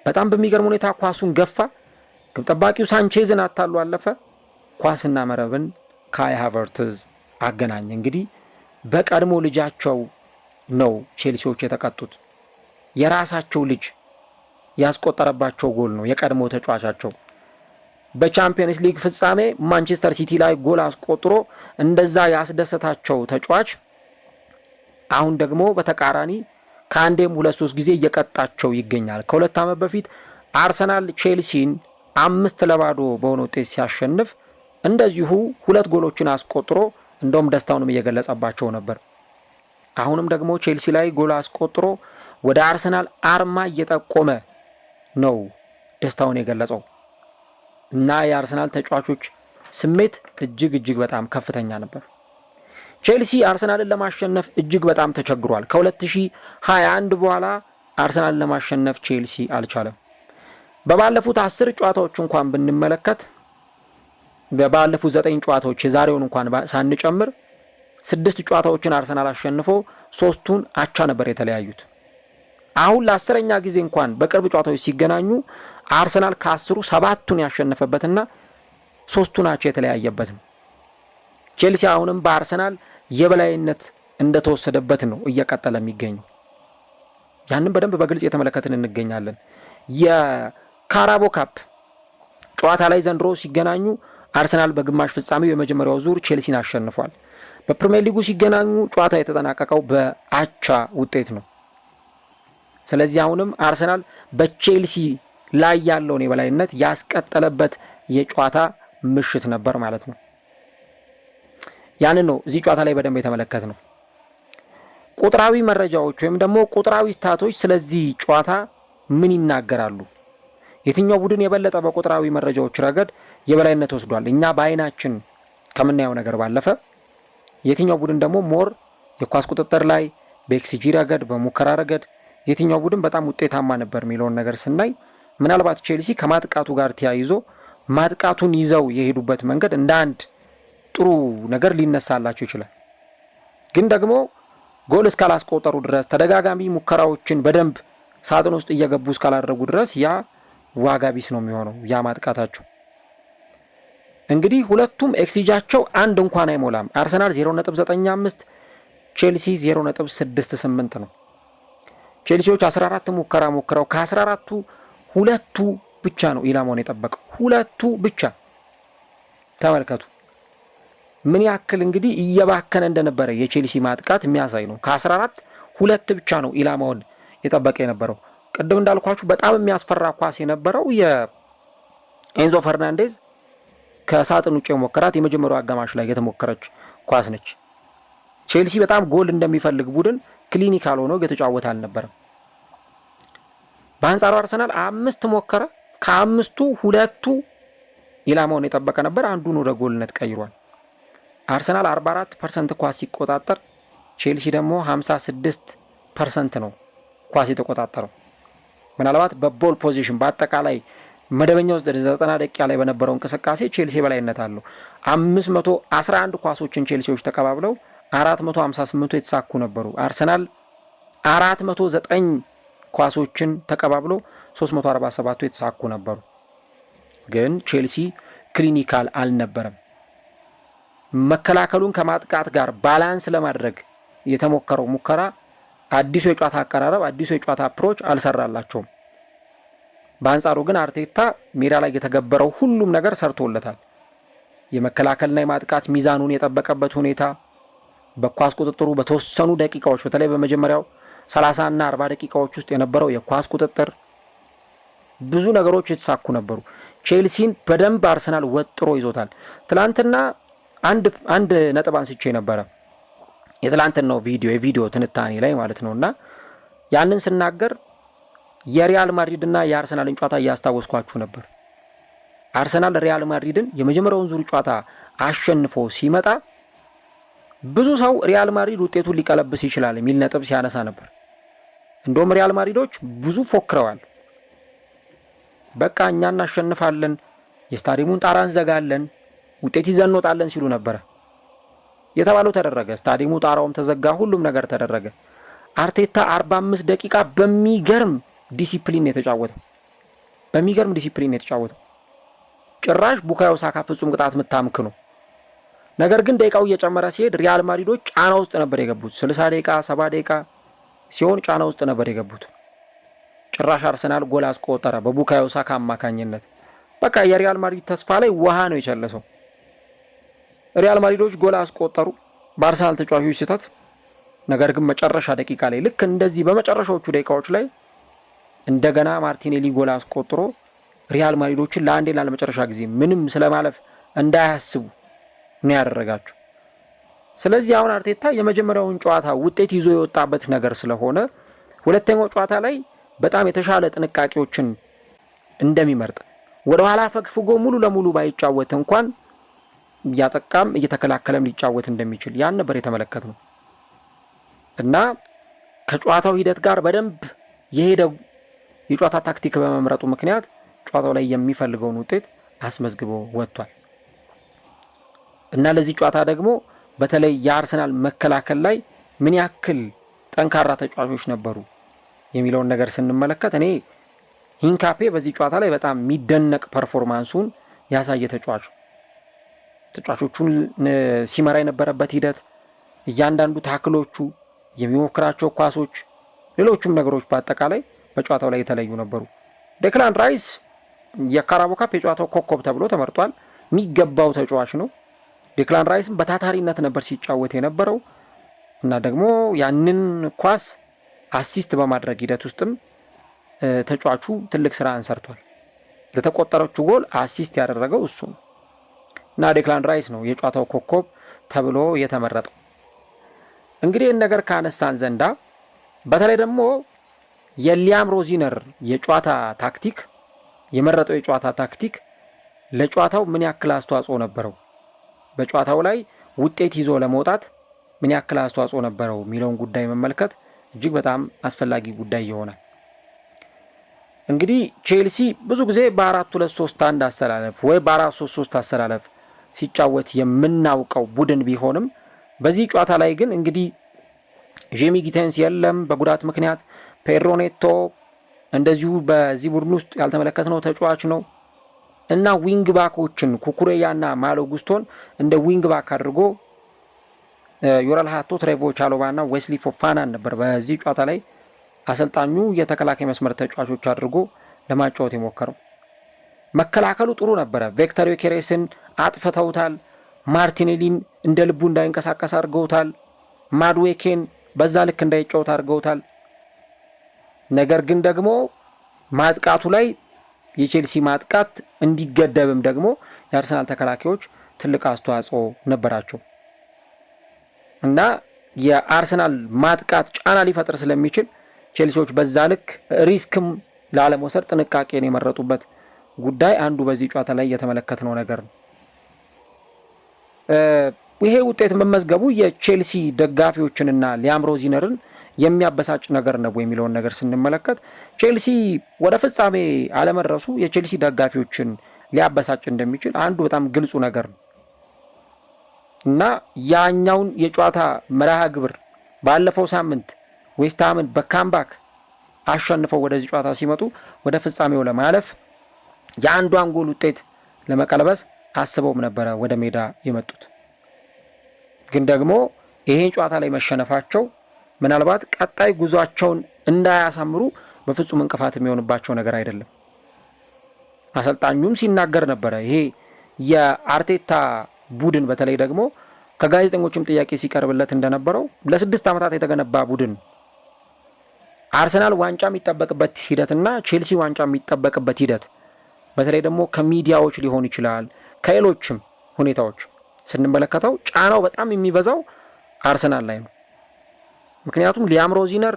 በጣም በሚገርም ሁኔታ ኳሱን ገፋ። ግብ ጠባቂው ሳንቼዝን አታሎ አለፈ። ኳስና መረብን ካይ ሃቨርትዝ አገናኘ። እንግዲህ በቀድሞ ልጃቸው ነው ቼልሲዎች የተቀጡት። የራሳቸው ልጅ ያስቆጠረባቸው ጎል ነው የቀድሞ ተጫዋቻቸው። በቻምፒየንስ ሊግ ፍጻሜ ማንቸስተር ሲቲ ላይ ጎል አስቆጥሮ እንደዛ ያስደሰታቸው ተጫዋች አሁን ደግሞ በተቃራኒ ከአንዴም 2-3 ጊዜ እየቀጣቸው ይገኛል። ከሁለት ዓመት በፊት አርሰናል ቼልሲን 5-0 በሆነ ውጤት ሲያሸንፍ እንደዚሁ 2 ጎሎችን አስቆጥሮ እንደውም ደስታውንም እየገለጸባቸው ነበር። አሁንም ደግሞ ቼልሲ ላይ ጎል አስቆጥሮ ወደ አርሰናል አርማ እየጠቆመ ነው ደስታውን የገለጸው እና የአርሰናል ተጫዋቾች ስሜት እጅግ በጣም ከፍተኛ ነበር። ቼልሲ አርሰናልን ለማሸነፍ እጅግ በጣም ተቸግሯል። ከ2021 በኋላ አርሰናልን ለማሸነፍ ቼልሲ አልቻለም። በባለፉት 10 ጨዋታዎች እንኳን ብንመለከት በባለፉት 9 ጨዋታዎች የዛሬውን እንኳን ሳንጨምር 6 ጨዋታዎችን አርሰናል አሸንፎ 3ቱን አቻ ነበር የተለያዩት። አሁን ለ10ኛ ጊዜ እንኳን በቅርብ ጨዋታዎች ሲገናኙ አርሰናል ከ10ሩ 7ቱን ያሸነፈበትና 3ቱን አቻ የተለያየበት ነው። ቼልሲ አሁንም በአርሰናል የበላይነት እንደተወሰደበት ነው እየቀጠለ የሚገኘው። ያንን በደንብ በግልጽ የተመለከትን እንገኛለን። የካራቦ ካፕ ጨዋታ ላይ ዘንድሮ ሲገናኙ አርሰናል በግማሽ ፍጻሜው የመጀመሪያው ዙር ቼልሲን አሸንፏል። በፕሪሚየር ሊጉ ሲገናኙ ጨዋታ የተጠናቀቀው በአቻ ውጤት ነው። ስለዚህ አሁንም አርሰናል በቼልሲ ላይ ያለውን የበላይነት ያስቀጠለበት የጨዋታ ምሽት ነበር ማለት ነው። ያንን ነው እዚህ ጨዋታ ላይ በደንብ የተመለከት ነው። ቁጥራዊ መረጃዎች ወይም ደግሞ ቁጥራዊ ስታቶች ስለዚህ ጨዋታ ምን ይናገራሉ? የትኛው ቡድን የበለጠ በቁጥራዊ መረጃዎች ረገድ የበላይነት ወስዷል? እኛ በአይናችን ከምናየው ነገር ባለፈ የትኛው ቡድን ደግሞ ሞር የኳስ ቁጥጥር ላይ በኤክስጂ ረገድ በሙከራ ረገድ የትኛው ቡድን በጣም ውጤታማ ነበር የሚለውን ነገር ስናይ ምናልባት ቼልሲ ከማጥቃቱ ጋር ተያይዞ ማጥቃቱን ይዘው የሄዱበት መንገድ እንደ አንድ ጥሩ ነገር ሊነሳላቸው ይችላል። ግን ደግሞ ጎል እስካላስቆጠሩ ድረስ ተደጋጋሚ ሙከራዎችን በደንብ ሳጥን ውስጥ እየገቡ እስካላደረጉ ድረስ ያ ዋጋ ቢስ ነው የሚሆነው ያ ማጥቃታቸው። እንግዲህ ሁለቱም ኤክስጂያቸው አንድ እንኳን አይሞላም። አርሰናል 0.95 ቼልሲ 0.68 ነው። ቼልሲዎች 14 ሙከራ ሞክረው ከ14ቱ ሁለቱ ብቻ ነው ኢላማውን የጠበቀው። ሁለቱ ብቻ። ተመልከቱ ምን ያክል እንግዲህ እየባከነ እንደነበረ የቼልሲ ማጥቃት የሚያሳይ ነው። ከ14 ሁለት ብቻ ነው ኢላማውን የጠበቀ የነበረው። ቅድም እንዳልኳችሁ በጣም የሚያስፈራ ኳስ የነበረው የኤንዞ ፈርናንዴዝ ከሳጥን ውጭ የሞከራት የመጀመሪያው አጋማሽ ላይ የተሞከረች ኳስ ነች። ቼልሲ በጣም ጎል እንደሚፈልግ ቡድን ክሊኒካል ሆኖ የተጫወተ አልነበረም። በአንጻሩ አርሰናል 5 ሞከረ። ከ5ቱ 2ቱ ኢላማውን የጠበቀ ነበር፣ አንዱን ወደ ጎልነት ቀይሯል። አርሰናል 44% ኳስ ሲቆጣጠር ቼልሲ ደግሞ 56% ነው ኳስ የተቆጣጠረው። ምናልባት በቦል ፖዚሽን በአጠቃላይ መደበኛ ውስጥ 90 ደቂቃ ላይ በነበረው እንቅስቃሴ ቼልሲ በላይነት አለው። 511 ኳሶችን ቼልሲዎች ተቀባብለው 458 የተሳኩ ነበሩ። አርሰናል 409 ኳሶችን ተቀባብሎ 347 የተሳኩ ነበሩ። ግን ቼልሲ ክሊኒካል አልነበረም። መከላከሉን ከማጥቃት ጋር ባላንስ ለማድረግ የተሞከረው ሙከራ አዲሱ የጨዋታ አቀራረብ አዲሱ የጨዋታ አፕሮች አልሰራላቸውም። በአንጻሩ ግን አርቴታ ሜዳ ላይ የተገበረው ሁሉም ነገር ሰርቶለታል። የመከላከልና የማጥቃት ሚዛኑን የጠበቀበት ሁኔታ፣ በኳስ ቁጥጥሩ በተወሰኑ ደቂቃዎች በተለይ በመጀመሪያው 30 እና 40 ደቂቃዎች ውስጥ የነበረው የኳስ ቁጥጥር ብዙ ነገሮች የተሳኩ ነበሩ። ቼልሲን በደንብ አርሰናል ወጥሮ ይዞታል። ትላንትና አንድ ነጥብ አንስቼ ነበረ የትላንትናው የቪዲዮ ትንታኔ ላይ ማለት ነውና ያንን ስናገር የሪያል ማድሪድና የአርሰናልን ጨዋታ እያስታወስኳችሁ ነበር። አርሰናል ሪያል ማድሪድን የመጀመሪያውን ዙር ጨዋታ አሸንፎ ሲመጣ ብዙ ሰው ሪያል ማድሪድ ውጤቱን ሊቀለብስ ይችላል የሚል ነጥብ ሲያነሳ ነበር። እንደውም ሪያል ማድሪዶች ብዙ ፎክረዋል። በቃ እኛ እናሸንፋለን፣ የስታዲየሙን ጣራ እንዘጋለን፣ ውጤት ይዘን እንወጣለን ሲሉ ነበረ። የተባለው ተደረገ። ስታዲየሙ ጣራውም ተዘጋ፣ ሁሉም ነገር ተደረገ። አርቴታ 45 ደቂቃ በሚገርም ዲሲፕሊን የተጫወተው ጭራሽ ቡካዮ ሳካ ፍጹም ቅጣት ምታምክ ነው። ነገር ግን ደቂቃው እየጨመረ ሲሄድ ሪያል ማድሪዶች ጫና ውስጥ ነበር የገቡት። 60 ደቂቃ 70 ደቂቃ ሲሆን ጫና ውስጥ ነበር የገቡት። ጭራሽ አርሰናል ጎል አስቆጠረ በቡካዮ ሳካ አማካኝነት። በቃ የሪያል ማድሪድ ተስፋ ላይ ውሃ ነው የቸለሰው። ሪያል ማድሪዶች ጎል አስቆጠሩ በአርሰናል ተጫዋቾች ስህተት። ነገር ግን መጨረሻ ደቂቃ ላይ ልክ እንደዚህ በመጨረሻዎቹ ደቂቃዎች ላይ እንደገና ማርቲኔሊ ጎል አስቆጥሮ ሪያል ማድሪዶችን ለአንዴና ለመጨረሻ ጊዜ ምንም ስለማለፍ እንዳያስቡ ነው ያደረጋቸው። ስለዚህ አሁን አርቴታ የመጀመሪያውን ጨዋታ ውጤት ይዞ የወጣበት ነገር ስለሆነ ሁለተኛው ጨዋታ ላይ በጣም የተሻለ ጥንቃቄዎችን እንደሚመርጥ ወደ ኋላ ፈግፍጎ ሙሉ ለሙሉ ባይጫወት እንኳን እያጠቃም እየተከላከለም ሊጫወት እንደሚችል ያን ነበር የተመለከትነው እና ከጨዋታው ሂደት ጋር በደንብ የሄደው የጨዋታ ታክቲክ በመምረጡ ምክንያት ጨዋታው ላይ የሚፈልገውን ውጤት አስመዝግቦ ወጥቷል እና ለዚህ ጨዋታ ደግሞ በተለይ የአርሰናል መከላከል ላይ ምን ያክል ጠንካራ ተጫዋቾች ነበሩ የሚለውን ነገር ስንመለከት እኔ ሂንካፔ በዚህ ጨዋታ ላይ በጣም የሚደነቅ ፐርፎርማንሱን ያሳየ ተጫዋቾቹን ሲመራ የነበረበት ሂደት፣ እያንዳንዱ ታክሎቹ፣ የሚሞክራቸው ኳሶች፣ ሌሎቹም ነገሮች በአጠቃላይ በጨዋታው ላይ የተለዩ ነበሩ። ዴክላን ራይስ የካራቦ ካፕ የጨዋታው ኮከብ ተብሎ ተመርጧል። የሚገባው ተጫዋች ነው። ዴክላን ራይስም በታታሪነት ነበር ሲጫወት የነበረው እና ደግሞ ያንን ኳስ አሲስት በማድረግ ሂደት ውስጥም ተጫዋቹ ትልቅ ስራ አንሰርቷል። ለተቆጠረችው ጎል አሲስት ያደረገው እሱ ነው እና ዴክላን ራይስ ነው የጨዋታው ኮከብ ተብሎ የተመረጠው። እንግዲህ ነገር ካነሳን ዘንዳ በተለይ ደግሞ የሊያም ሮዚነር የጨዋታ ታክቲክ የመረጠው የጨዋታ ታክቲክ ለጨዋታው ምን ያክል አስተዋጽኦ ነበረው፣ በጨዋታው ላይ ውጤት ይዞ ለመውጣት ምን ያክል አስተዋጽኦ ነበረው የሚለውን ጉዳይ መመልከት እጅግ በጣም አስፈላጊ ጉዳይ ይሆናል። እንግዲህ ቼልሲ ብዙ ጊዜ በ4-2-3-1 አሰላለፍ ወይ በ4-3-3 አሰላለፍ ሲጫወት የምናውቀው ቡድን ቢሆንም በዚህ ጨዋታ ላይ ግን እንግዲህ ጄሚ ጊቴንስ የለም በጉዳት ምክንያት፣ ፔድሮ ኔቶ እንደዚሁ በዚህ ቡድን ውስጥ ያልተመለከትነው ተጫዋች ነው እና ዊንግ ባኮችን ኩኩሬያና ማሎ ጉስቶን እንደ ዊንግ ባክ አድርጎ ዮራል ሃቶ፣ ትሬቮ ቻሎባና ዌስሊ ፎፋናን ነበር በዚህ ጨዋታ ላይ አሰልጣኙ የተከላካይ መስመር ተጫዋቾች አድርጎ ለማጫወት የሞከረው። መከላከሉ ጥሩ ነበረ። ቪክተር ዮኬሬስን አጥፍተውታል። ማርቲኔሊን እንደ ልቡ እንዳይንቀሳቀስ አድርገውታል። ማድዌኬን በዛ ልክ እንዳይጫወት አድርገውታል። ነገር ግን ደግሞ ማጥቃቱ ላይ የቼልሲ ማጥቃት እንዲገደብም ደግሞ የአርሰናል ተከላካዮች ትልቅ አስተዋጽኦ ነበራቸው እና የአርሰናል ማጥቃት ጫና ሊፈጥር ስለሚችል ቼልሲዎች በዛ ልክ ሪስክም ላለመውሰድ ጥንቃቄን የመረጡበት ጉዳይ አንዱ በዚህ ጨዋታ ላይ የተመለከትነው ነገር ነው። ይሄ ውጤት መመዝገቡ የቼልሲ ደጋፊዎችንና ሊያም ሮዚነርን የሚያበሳጭ ነገር ነው የሚለውን ነገር ስንመለከት ቼልሲ ወደ ፍጻሜ አለመድረሱ የቼልሲ ደጋፊዎችን ሊያበሳጭ እንደሚችል አንዱ በጣም ግልጹ ነገር ነው እና ያኛውን የጨዋታ መርሃ ግብር ባለፈው ሳምንት ዌስትሃምን በካምባክ አሸንፈው ወደዚህ ጨዋታ ሲመጡ ወደ ፍጻሜው ለማለፍ የአንዷን ጎል ውጤት ለመቀልበስ አስበውም ነበረ ወደ ሜዳ የመጡት። ግን ደግሞ ይሄን ጨዋታ ላይ መሸነፋቸው ምናልባት ቀጣይ ጉዟቸውን እንዳያሳምሩ በፍጹም እንቅፋት የሚሆንባቸው ነገር አይደለም። አሰልጣኙም ሲናገር ነበረ ይሄ የአርቴታ ቡድን በተለይ ደግሞ ከጋዜጠኞችም ጥያቄ ሲቀርብለት እንደነበረው ለ6 ዓመታት የተገነባ ቡድን አርሰናል ዋንጫ የሚጠበቅበት ሂደትና ቼልሲ ዋንጫ የሚጠበቅበት ሂደት በተለይ ደግሞ ከሚዲያዎች ሊሆን ይችላል ከሌሎችም ሁኔታዎች ስንመለከተው ጫናው በጣም የሚበዛው አርሰናል ላይ ነው። ምክንያቱም ሊያም ሮዚነር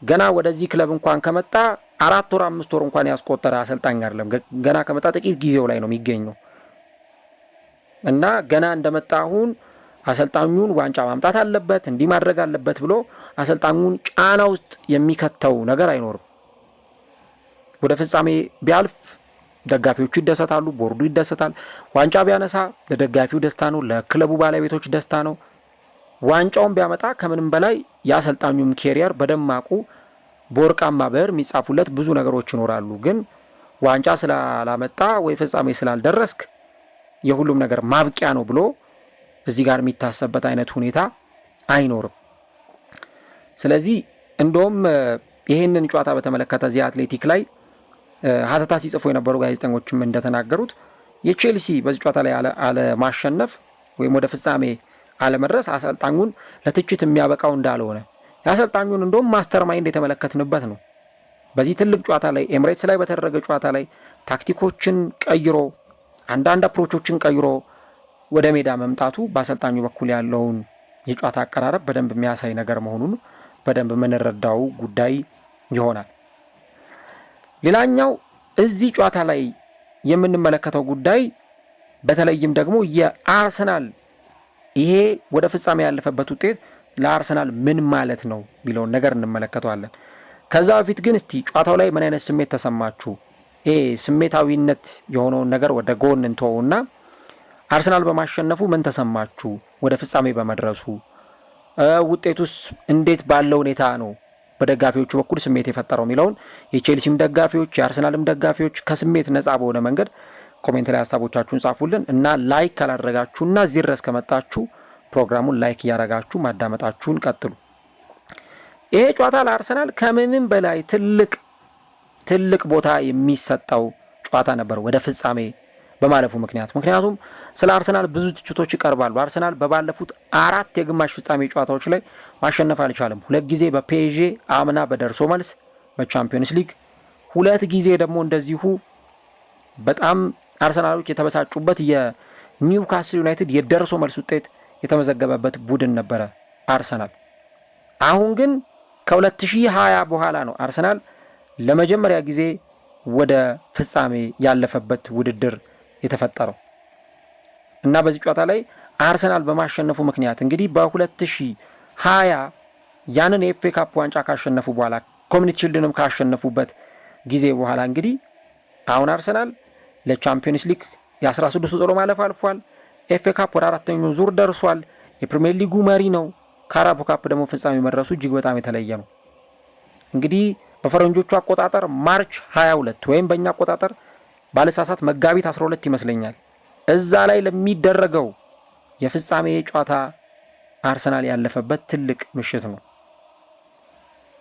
ገና ወደዚህ ክለብ እንኳን ከመጣ 4 ወር 5 ወር እንኳን ያስቆጠረ አሰልጣኝ አይደለም። ገና ከመጣ ጥቂት ጊዜው ላይ ነው የሚገኘው እና ገና እንደመጣ አሁን አሰልጣኙን ዋንጫ ማምጣት አለበት እንዲህ ማድረግ አለበት ብሎ አሰልጣኙን ጫና ውስጥ የሚከተው ነገር አይኖርም። ወደ ፍጻሜ ቢያልፍ ደጋፊዎቹ ይደሰታሉ፣ ቦርዱ ይደሰታል። ዋንጫ ቢያነሳ ለደጋፊው ደስታ ነው፣ ለክለቡ ባለቤቶች ደስታ ነው። ዋንጫውን ቢያመጣ ከምንም በላይ የአሰልጣኙም ኬሪየር በደማቁ በወርቃማ ብዕር የሚጻፉለት ብዙ ነገሮች ይኖራሉ። ግን ዋንጫ ስላላመጣ ወይ ፍጻሜ ስላልደረስክ የሁሉም ነገር ማብቂያ ነው ብሎ እዚህ ጋር የሚታሰበት አይነት ሁኔታ አይኖርም። ስለዚህ እንደውም ይህንን ጨዋታ በተመለከተ እዚህ አትሌቲክ ላይ ሀተታ ሲጽፉ የነበሩ ጋዜጠኞችም እንደተናገሩት የቼልሲ በዚህ ጨዋታ ላይ አለማሸነፍ ወይም ወደ ፍጻሜ አለመድረስ አሰልጣኙን ለትችት የሚያበቃው እንዳልሆነ የአሰልጣኙን እንደውም ማስተር ማይንድ የተመለከትንበት ነው። በዚህ ትልቅ ጨዋታ ላይ ኤምሬትስ ላይ በተደረገ ጨዋታ ላይ ታክቲኮችን ቀይሮ አንዳንድ አፕሮቾችን ቀይሮ ወደ ሜዳ መምጣቱ በአሰልጣኙ በኩል ያለውን የጨዋታ አቀራረብ በደንብ የሚያሳይ ነገር መሆኑን በደንብ የምንረዳው ጉዳይ ይሆናል። ሌላኛው እዚህ ጨዋታ ላይ የምንመለከተው ጉዳይ በተለይም ደግሞ የአርሰናል ይሄ ወደ ፍጻሜ ያለፈበት ውጤት ለአርሰናል ምን ማለት ነው የሚለውን ነገር እንመለከተዋለን። ከዛ በፊት ግን እስቲ ጨዋታው ላይ ምን አይነት ስሜት ተሰማችሁ? ይሄ ስሜታዊነት የሆነውን ነገር ወደ ጎን እንተውና አርሰናል በማሸነፉ ምን ተሰማችሁ? ወደ ፍጻሜ በመድረሱ ውጤቱስ እንዴት ባለው ሁኔታ ነው በደጋፊዎቹ በኩል ስሜት የፈጠረው የሚለውን የቼልሲም ደጋፊዎች የአርሰናልም ደጋፊዎች ከስሜት ነፃ በሆነ መንገድ ኮሜንት ላይ ሀሳቦቻችሁን ጻፉልን እና ላይክ ካላደረጋችሁና እዚህ ድረስ ከመጣችሁ ፕሮግራሙን ላይክ እያደረጋችሁ ማዳመጣችሁን ቀጥሉ። ይሄ ጨዋታ ለአርሰናል ከምንም በላይ ትልቅ ቦታ የሚሰጠው ጨዋታ ነበር ወደ ፍጻሜ በማለፉ ምክንያቱም ስለ አርሰናል ብዙ ትችቶች ይቀርባሉ። አርሰናል በባለፉት 4 የግማሽ ፍጻሜ ጨዋታዎች ላይ ማሸነፍ አልቻለም። 2 ጊዜ በፔዤ አምና በደርሶ መልስ በቻምፒዮንስ ሊግ፣ 2 ጊዜ ደግሞ እንደዚሁ በጣም አርሰናሎች የተበሳጩበት የኒውካስል ዩናይትድ የደርሶ መልስ ውጤት የተመዘገበበት ቡድን ነበረ አርሰናል። አሁን ግን ከ2020 በኋላ ነው አርሰናል ለመጀመሪያ ጊዜ ወደ ፍጻሜ ያለፈበት ውድድር የተፈጠረው እና በዚህ ጨዋታ ላይ አርሰናል በማሸነፉ ምክንያት እንግዲህ በ2020 ያንን የኤፍኤ ካፕ ዋንጫ ካሸነፉ በኋላ ኮሚኒቲ ሺልድንም ካሸነፉበት ጊዜ በኋላ እንግዲህ አሁን አርሰናል ለቻምፒዮንስ ሊግ የ16 ጥሎ ማለፍ አልፏል። ኤፍኤ ካፕ ወደ 4ኛው ዙር ደርሷል። የፕሪሚየር ሊጉ መሪ ነው። ካራቦ ካፕ ደግሞ ፍጻሜ መድረሱ እጅግ በጣም የተለየ ነው። እንግዲህ በፈረንጆቹ አቆጣጠር ማርች 22 ወይም በእኛ አቆጣጠር ባለሳሳት መጋቢት 12 ይመስለኛል እዛ ላይ ለሚደረገው የፍጻሜ ጨዋታ አርሰናል ያለፈበት ትልቅ ምሽት ነው።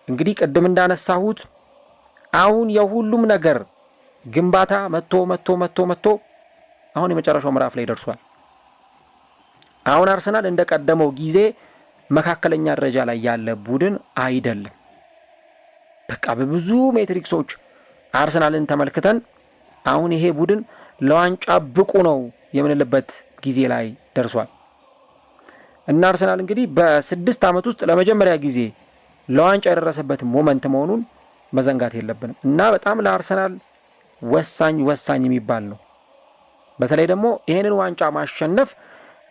እንግዲህ ቅድም እንዳነሳሁት አሁን የሁሉም ነገር ግንባታ መጥቶ አሁን የመጨረሻው ምዕራፍ ላይ ደርሷል። አሁን አርሰናል እንደቀደመው ጊዜ መካከለኛ ደረጃ ላይ ያለ ቡድን አይደለም። በቃ በብዙ ሜትሪክሶች አርሰናልን ተመልክተን አሁን ይሄ ቡድን ለዋንጫ ብቁ ነው የምንልበት ጊዜ ላይ ደርሷል እና አርሰናል እንግዲህ በ6 ዓመት ውስጥ ለመጀመሪያ ጊዜ ለዋንጫ የደረሰበት ሞመንት መሆኑን መዘንጋት የለብንም እና በጣም ለአርሰናል ወሳኝ የሚባል ነው። በተለይ ደግሞ ይሄንን ዋንጫ ማሸነፍ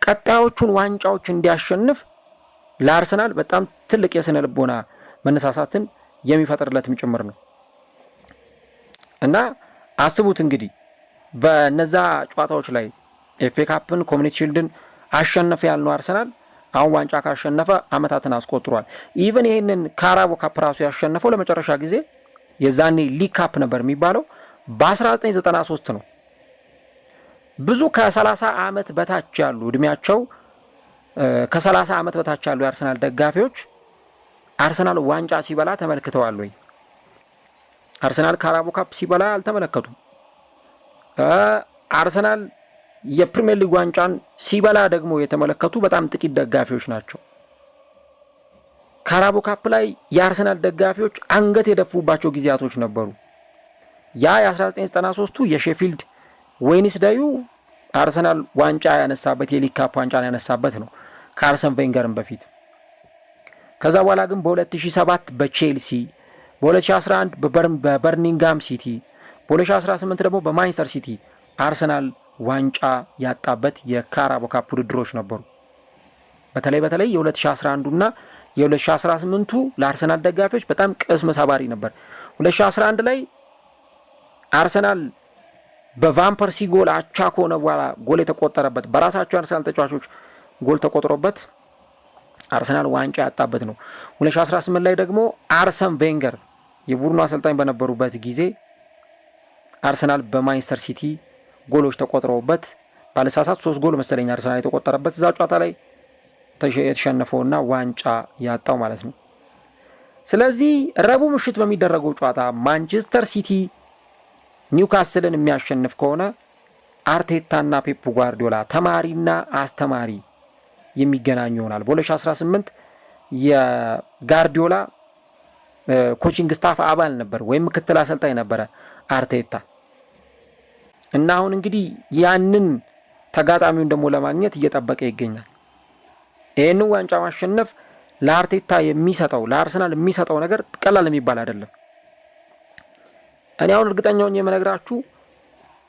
ቀጣዮቹን ዋንጫዎች እንዲያሸንፍ ለአርሰናል በጣም ትልቅ የስነ ልቦና መነሳሳትን የሚፈጥርለትም ጭምር ነው እና አስቡት እንግዲህ በነዛ ጨዋታዎች ላይ ኤፍኤ ካፕን ኮሚኒቲ ሺልድን አሸነፈ ያልነው አርሰናል አሁን ዋንጫ ካሸነፈ ዓመታትን አስቆጥሯል። ኢቨን ይሄንን ካራቦ ካፕ ራሱ ያሸነፈው ለመጨረሻ ጊዜ የዛኔ ሊግ ካፕ ነበር የሚባለው በ1993 ነው። ብዙ ከ30 ዓመት በታች ያሉ እድሜያቸው ከ30 ዓመት በታች ያሉ የአርሰናል ደጋፊዎች አርሰናል ዋንጫ ሲበላ ተመልክተዋል ወይ? አርሰናል ካራቦ ካፕ ሲበላ አልተመለከቱም። አርሰናል የፕሪሚየር ሊግ ዋንጫን ሲበላ ደግሞ የተመለከቱ በጣም ጥቂት ደጋፊዎች ናቸው። ካራቦ ካፕ ላይ የአርሰናል ደጋፊዎች አንገት የደፉባቸው ጊዜያቶች ነበሩ። ያ የ1993ቱ የሼፊልድ ዌድነስዴዩ አርሰናል ዋንጫ ያነሳበት የሊግ ካፕ ዋንጫን ያነሳበት ነው ከአርሰን ቬንገርም በፊት። ከዛ በኋላ ግን በ2007 በቼልሲ በ2011 በበርሚንግሃም ሲቲ፣ በ2018 ደግሞ በማንቸስተር ሲቲ አርሰናል ዋንጫ ያጣበት የካራቦ ካፕ ውድድሮች ነበሩ። በተለይ የ2011 እና የ2018ቱ ለአርሰናል ደጋፊዎች በጣም ቅስም ሰባሪ ነበር። 2011 ላይ አርሰናል በቫን ፐርሲ ጎል አቻ ከሆነ በኋላ ጎል የተቆጠረበት በራሳቸው አርሰናል ተጫዋቾች ጎል ተቆጥሮበት አርሰናል ዋንጫ ያጣበት ነው። 2018 ላይ ደግሞ አርሰን ቬንገር የቡድኑ አሰልጣኝ በነበሩበት ጊዜ አርሰናል በማንቸስተር ሲቲ ጎሎች ተቆጥረውበት ባለሳሳት 3 ጎል መሰለኝ አርሰናል የተቆጠረበት እዛ ጨዋታ ላይ የተሸነፈውና ዋንጫ ያጣው ማለት ነው። ስለዚህ ረቡዕ ምሽት በሚደረገው ጨዋታ ማንቸስተር ሲቲ ኒውካስልን የሚያሸንፍ ከሆነ አርቴታና ፔፕ ጓርዲዮላ ተማሪና አስተማሪ የሚገናኙ ይሆናል። በ2018 የጋርዲዮላ ኮቺንግ ስታፍ አባል ነበር ወይም ምክትል አሰልጣኝ ነበረ አርቴታ እና አሁን እንግዲህ ያንን ተጋጣሚውን ደግሞ ለማግኘት እየጠበቀ ይገኛል። ይህንን ዋንጫ ማሸነፍ ለአርቴታ የሚሰጠው ለአርሰናል የሚሰጠው ነገር ቀላል የሚባል አይደለም። እኔ አሁን እርግጠኛውን የምነግራችሁ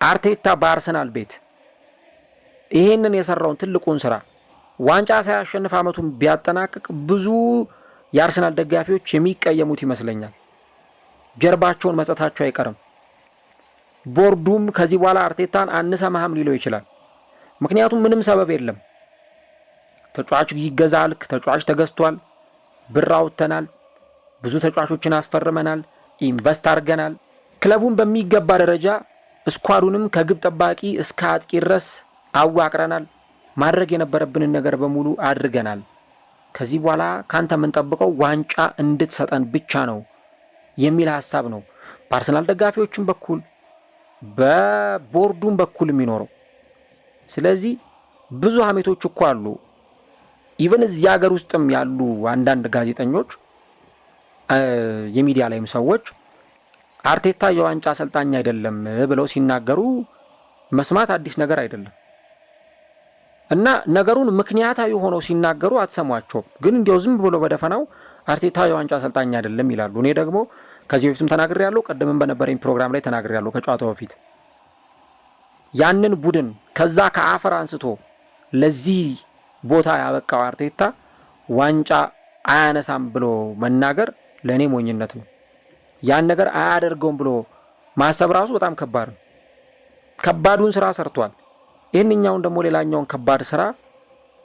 አርቴታ በአርሰናል ቤት ይሄንን የሰራውን ትልቁን ስራ ዋንጫ ሳያሸንፍ አመቱን ቢያጠናቅቅ ብዙ የአርሰናል ደጋፊዎች የሚቀየሙት ይመስለኛል። ጀርባቸውን መጸታቸው አይቀርም። ቦርዱም ከዚህ በኋላ አርቴታን አንሰማህም ሊለው ይችላል። ምክንያቱም ምንም ሰበብ የለም። ተጫዋች ይገዛል፣ ተጫዋች ተገዝቷል፣ ብር አውጥተናል፣ ብዙ ተጫዋቾችን አስፈርመናል፣ ኢንቨስት አድርገናል። ክለቡን በሚገባ ደረጃ ስኳዱንም ከግብ ጠባቂ እስከ አጥቂ ድረስ አዋቅረናል። ማድረግ የነበረብንን ነገር በሙሉ አድርገናል። ከዚህ በኋላ ካንተ የምንጠብቀው ዋንጫ እንድትሰጠን ብቻ ነው የሚል ሀሳብ ነው በአርሰናል ደጋፊዎችም በኩል በቦርዱም በኩል የሚኖረው። ስለዚህ ብዙ ሀሜቶች እኮ አሉ። ኢቨን እዚህ ሀገር ውስጥም ያሉ አንዳንድ ጋዜጠኞች የሚዲያ ላይም ሰዎች አርቴታ የዋንጫ አሰልጣኝ አይደለም ብለው ሲናገሩ መስማት አዲስ ነገር አይደለም እና ነገሩን ምክንያታዊ ሆነው ሲናገሩ አትሰሟቸውም። ግን እንዲያው ዝም ብሎ በደፈናው አርቴታ የዋንጫ አሰልጣኝ አይደለም ይላሉ። እኔ ደግሞ ከዚህ በፊትም ተናግሬያለሁ፣ ቀደምም በነበረኝ ፕሮግራም ላይ ተናግሬያለሁ። ከጨዋታው በፊት ያንን ቡድን ከዛ ከአፈር አንስቶ ለዚህ ቦታ ያበቃው አርቴታ ዋንጫ አያነሳም ብሎ መናገር ለእኔ ሞኝነት ነው። ያን ነገር አያደርገውም ብሎ ማሰብ ራሱ በጣም ከባድ ነው። ከባዱን ስራ ሰርቷል። ይህንኛውን ደግሞ ሌላኛውን ከባድ ስራ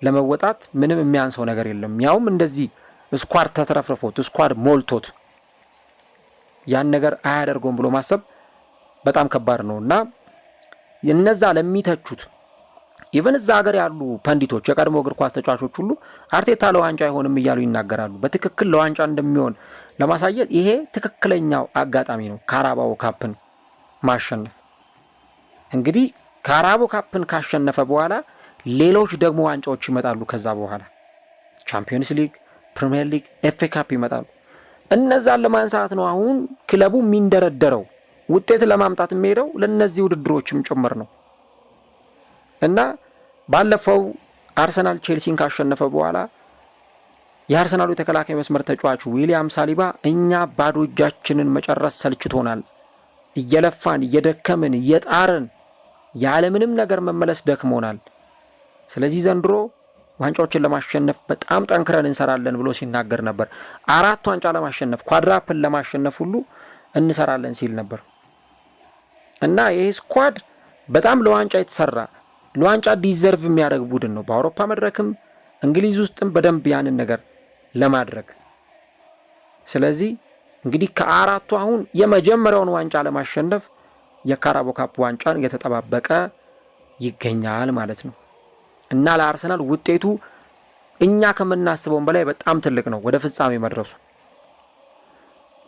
ለመወጣት ምንም የሚያንሰው ነገር የለም። ያውም እንደዚህ ስኳድ ተትረፍርፎት ስኳድ ሞልቶት ያን ነገር አያደርገውም ብሎ ማሰብ በጣም ከባድ ነው እና እነዛ ለሚተቹት ኢቨን እዛ ሀገር ያሉ ፐንዲቶች የቀድሞ እግር ኳስ ተጫዋቾች ሁሉ አርቴታ ለዋንጫ አይሆንም እያሉ ይናገራሉ። በትክክል ለዋንጫ እንደሚሆን ለማሳየት ይሄ ትክክለኛው አጋጣሚ ነው፣ ካራባኦ ካፕን ማሸነፍ። እንግዲህ ካራባኦ ካፕን ካሸነፈ በኋላ ሌሎች ደግሞ ዋንጫዎች ይመጣሉ። ከዛ በኋላ ቻምፒዮንስ ሊግ፣ ፕሪሚየር ሊግ፣ ኤፍ ኤ ካፕ ይመጣሉ። እነዛን ለማንሳት ነው አሁን ክለቡ የሚንደረደረው። ውጤት ለማምጣት የሚሄደው ለነዚህ ውድድሮችም ጭምር ነው እና ባለፈው አርሰናል ቼልሲን ካሸነፈ በኋላ የአርሰናሉ የተከላካይ መስመር ተጫዋቹ ዊሊያም ሳሊባ እኛ ባዶ እጃችንን መጨረስ ሰልችቶናል፣ እየለፋን እየደከምን እየጣርን ያለምንም ነገር መመለስ ደክሞናል፣ ስለዚህ ዘንድሮ ዋንጫዎችን ለማሸነፍ በጣም ጠንክረን እንሰራለን ብሎ ሲናገር ነበር። 4 ዋንጫ ለማሸነፍ ኳድራፕል ለማሸነፍ ሁሉ እንሰራለን ሲል ነበር እና ይሄ ስኳድ በጣም ለዋንጫ የተሰራ ለዋንጫ ዲዘርቭ የሚያደርግ ቡድን ነው። በአውሮፓ መድረክም እንግሊዝ ውስጥም በደንብ ያንን ነገር ለማድረግ ስለዚህ እንግዲህ ከ4ቱ አሁን የመጀመሪያውን ዋንጫ ለማሸነፍ የካራባኦ ካፕ ዋንጫን እየተጠባበቀ ይገኛል ማለት ነው እና ለአርሰናል ውጤቱ እኛ ከምናስበው በላይ በጣም ትልቅ ነው ወደ ፍጻሜ መድረሱ።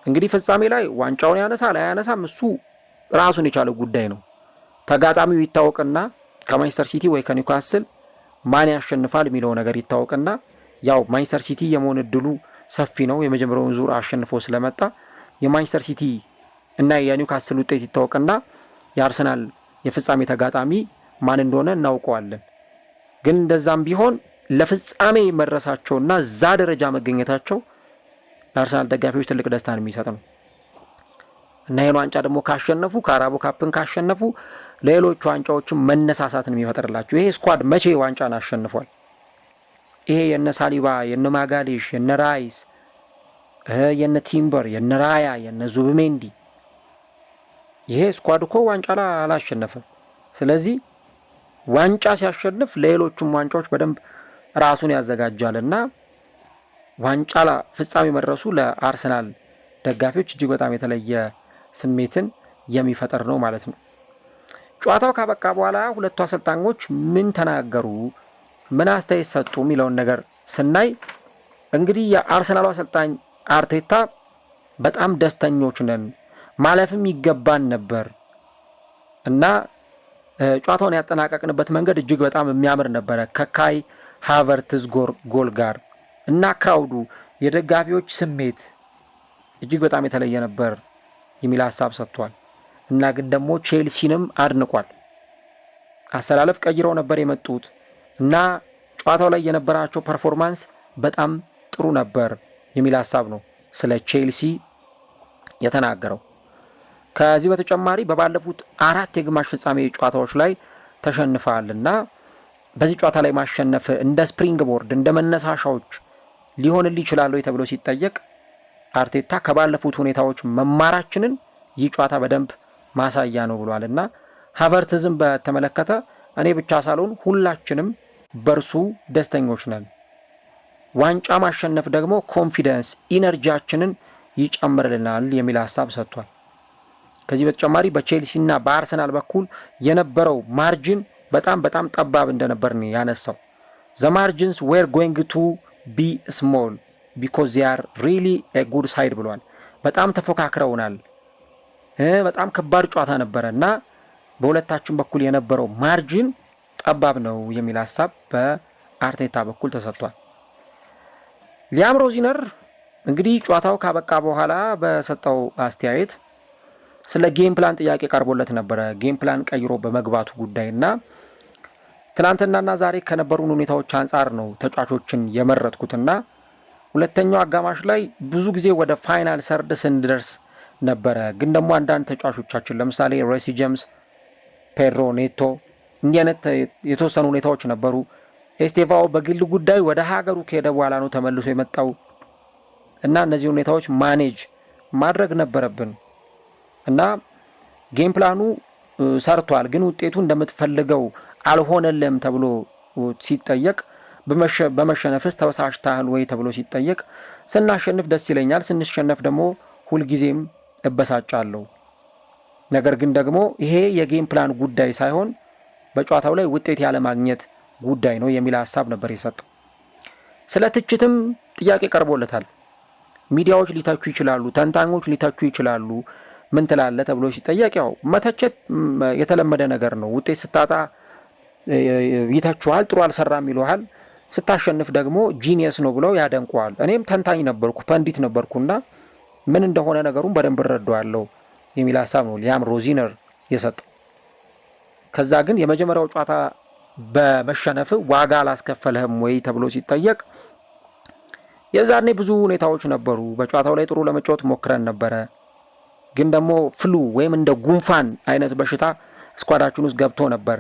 እንግዲህ ፍጻሜ ላይ ዋንጫውን ያነሳል አያነሳም እሱ ራሱን የቻለ ጉዳይ ነው። ተጋጣሚው ይታወቅና ከማንቸስተር ሲቲ ወይ ከኒውካስል ማን ያሸንፋል የሚለው ነገር ይታወቅና ያው ማንቸስተር ሲቲ የመሆን እድሉ ሰፊ ነው። የመጀመሪያውን ዙር አሸንፎ ስለመጣ የማንቸስተር ሲቲ እና የኒውካስል ውጤት ይታወቅና የአርሰናል የፍጻሜ ተጋጣሚ ማን እንደሆነ እናውቀዋለን። ግን እንደዛም ቢሆን ለፍጻሜ መድረሳቸውና እዛ ደረጃ መገኘታቸው ለአርሰናል ደጋፊዎች ትልቅ ደስታን የሚሰጥ ነው። እና ይሄን ዋንጫ ደግሞ ካሸነፉ ካራቦ ካፕን ካሸነፉ ለሌሎች ዋንጫዎችም መነሳሳትን የሚፈጥርላቸው። ይሄ ስኳድ መቼ ዋንጫን አሸንፏል? ይሄ የነ ሳሊባ የነ ማጋሌሽ የነ ራይስ የነ ቲምበር የነ ራያ የነ ዙብሜንዲ ይሄ ስኳድ እኮ ዋንጫ አላሸነፈም። ስለዚህ ዋንጫ ሲያሸንፍ ለሌሎቹም ዋንጫዎች በደንብ ራሱን ያዘጋጃልና ዋንጫ ፍጻሜ መድረሱ ለአርሰናል ደጋፊዎች እጅግ በጣም የተለየ ስሜትን የሚፈጥር ነው ማለት ነው። ጨዋታው ካበቃ በኋላ ሁለቱ አሰልጣኞች ምን ተናገሩ፣ ምን አስተያየት ሰጡ የሚለውን ነገር ስናይ እንግዲህ የአርሰናሉ አሰልጣኝ አርቴታ በጣም ደስተኞች ነን፣ ማለፍም ይገባን ነበር እና ጨዋታውን ያጠናቀቅንበት መንገድ እጅግ በጣም የሚያምር ነበረ ከካይ ሃቨርትዝ ጎል ጋር እና ክራውዱ የደጋፊዎች ስሜት እጅግ በጣም የተለየ ነበር የሚል ሀሳብ ሰጥቷል። እና ግን ደግሞ ቼልሲንም አድንቋል። አሰላለፍ ቀይረው ነበር የመጡት እና ጨዋታው ላይ የነበራቸው ፐርፎርማንስ በጣም ጥሩ ነበር የሚል ሀሳብ ነው ስለ ቼልሲ የተናገረው። ከዚህ በተጨማሪ በባለፉት 4 የግማሽ ፍጻሜ ጨዋታዎች ላይ ተሸንፈዋልና በዚህ ጨዋታ ላይ ማሸነፍ እንደ ስፕሪንግ ቦርድ እንደ መነሳሻዎች ሊሆንልህ ይችላል ወይ ተብሎ ሲጠየቅ አርቴታ ከባለፉት ሁኔታዎች መማራችንን ይህ ጨዋታ በደንብ ማሳያ ነው ብሏል። እና ሃቨርትዝም በተመለከተ እኔ ብቻ ሳልሆን ሁላችንም በእርሱ ደስተኞች ነን፣ ዋንጫ ማሸነፍ ደግሞ ኮንፊደንስ ኢነርጂያችንን ይጨምርልናል የሚል ሀሳብ ሰጥቷል። ከዚህ በተጨማሪ በቼልሲና በአርሰናል በኩል የነበረው ማርጂን በጣም ጠባብ እንደነበር ነው ያነሳው። ዘ ማርጂንስ ዌር ጎይንግ ቱ ቢ ስሞል ቢኮዝ ዜ አር ሪሊ ኤ ጉድ ሳይድ ብሏል። በጣም ተፎካክረውናል፣ በጣም ከባድ ጨዋታ ነበረ እና በሁለታችን በኩል የነበረው ማርጂን ጠባብ ነው የሚል ሀሳብ በአርቴታ በኩል ተሰጥቷል። ሊያም ሮዚነር እንግዲህ ጨዋታው ካበቃ በኋላ በሰጠው አስተያየት ስለ ጌም ፕላን ጥያቄ ቀርቦለት ነበረ። ጌም ፕላን ቀይሮ በመግባቱ ጉዳይና ትናንትናና ዛሬ ከነበሩን ሁኔታዎች አንጻር ነው ተጫዋቾችን የመረጥኩትና ሁለተኛው አጋማሽ ላይ ብዙ ጊዜ ወደ ፋይናል ሰርድ ስንደርስ ነበረ፣ ግን ደግሞ አንዳንድ ተጫዋቾቻችን ለምሳሌ ሬሲ ጄምስ፣ ፔድሮ ኔቶ እንዲህ አይነት የተወሰኑ ሁኔታዎች ነበሩ። ኤስቴቫኦ በግል ጉዳይ ወደ ሀገሩ ከሄደ በኋላ ነው ተመልሶ የመጣው እና እነዚህ ሁኔታዎች ማኔጅ ማድረግ ነበረብን እና ጌም ፕላኑ ሰርቷል፣ ግን ውጤቱ እንደምትፈልገው አልሆነልም ተብሎ ሲጠየቅ በመሸነፍስ ተበሳጭተሃል ወይ ተብሎ ሲጠየቅ ስናሸንፍ ደስ ይለኛል፣ ስንሸነፍ ደግሞ ሁልጊዜም እበሳጫለሁ። ነገር ግን ደግሞ ይሄ የጌም ፕላን ጉዳይ ሳይሆን በጨዋታው ላይ ውጤት ያለማግኘት ጉዳይ ነው የሚል ሀሳብ ነበር የሰጠው። ስለ ትችትም ጥያቄ ቀርቦለታል። ሚዲያዎች ሊተቹ ይችላሉ፣ ተንታኞች ሊተቹ ይችላሉ፣ ምን ትላለህ ተብሎ ሲጠየቅ ያው መተቸት የተለመደ ነገር ነው። ውጤት ስታጣ ይተቹሃል፣ ጥሩ አልሰራም ይሉሃል፣ ስታሸንፍ ደግሞ ጂኒየስ ነው ብለው ያደንቁዋል። እኔም ተንታኝ ነበርኩ፣ ፐንዲት ነበርኩና ምን እንደሆነ ነገሩን በደንብ እረዳዋለሁ የሚል ሀሳብ ነው ሊያም ሮዚነር የሰጠው። ከዛ ግን የመጀመሪያው ጨዋታ በመሸነፍ ዋጋ አላስከፈልህም ወይ ተብሎ ሲጠየቅ የዛኔ ብዙ ሁኔታዎች ነበሩ። በጨዋታው ላይ ጥሩ ለመጫወት ሞክረን ነበረ፣ ግን ደግሞ ፍሉ ወይም እንደ ጉንፋን አይነት በሽታ ስኳዳችን ውስጥ ገብቶ ነበር።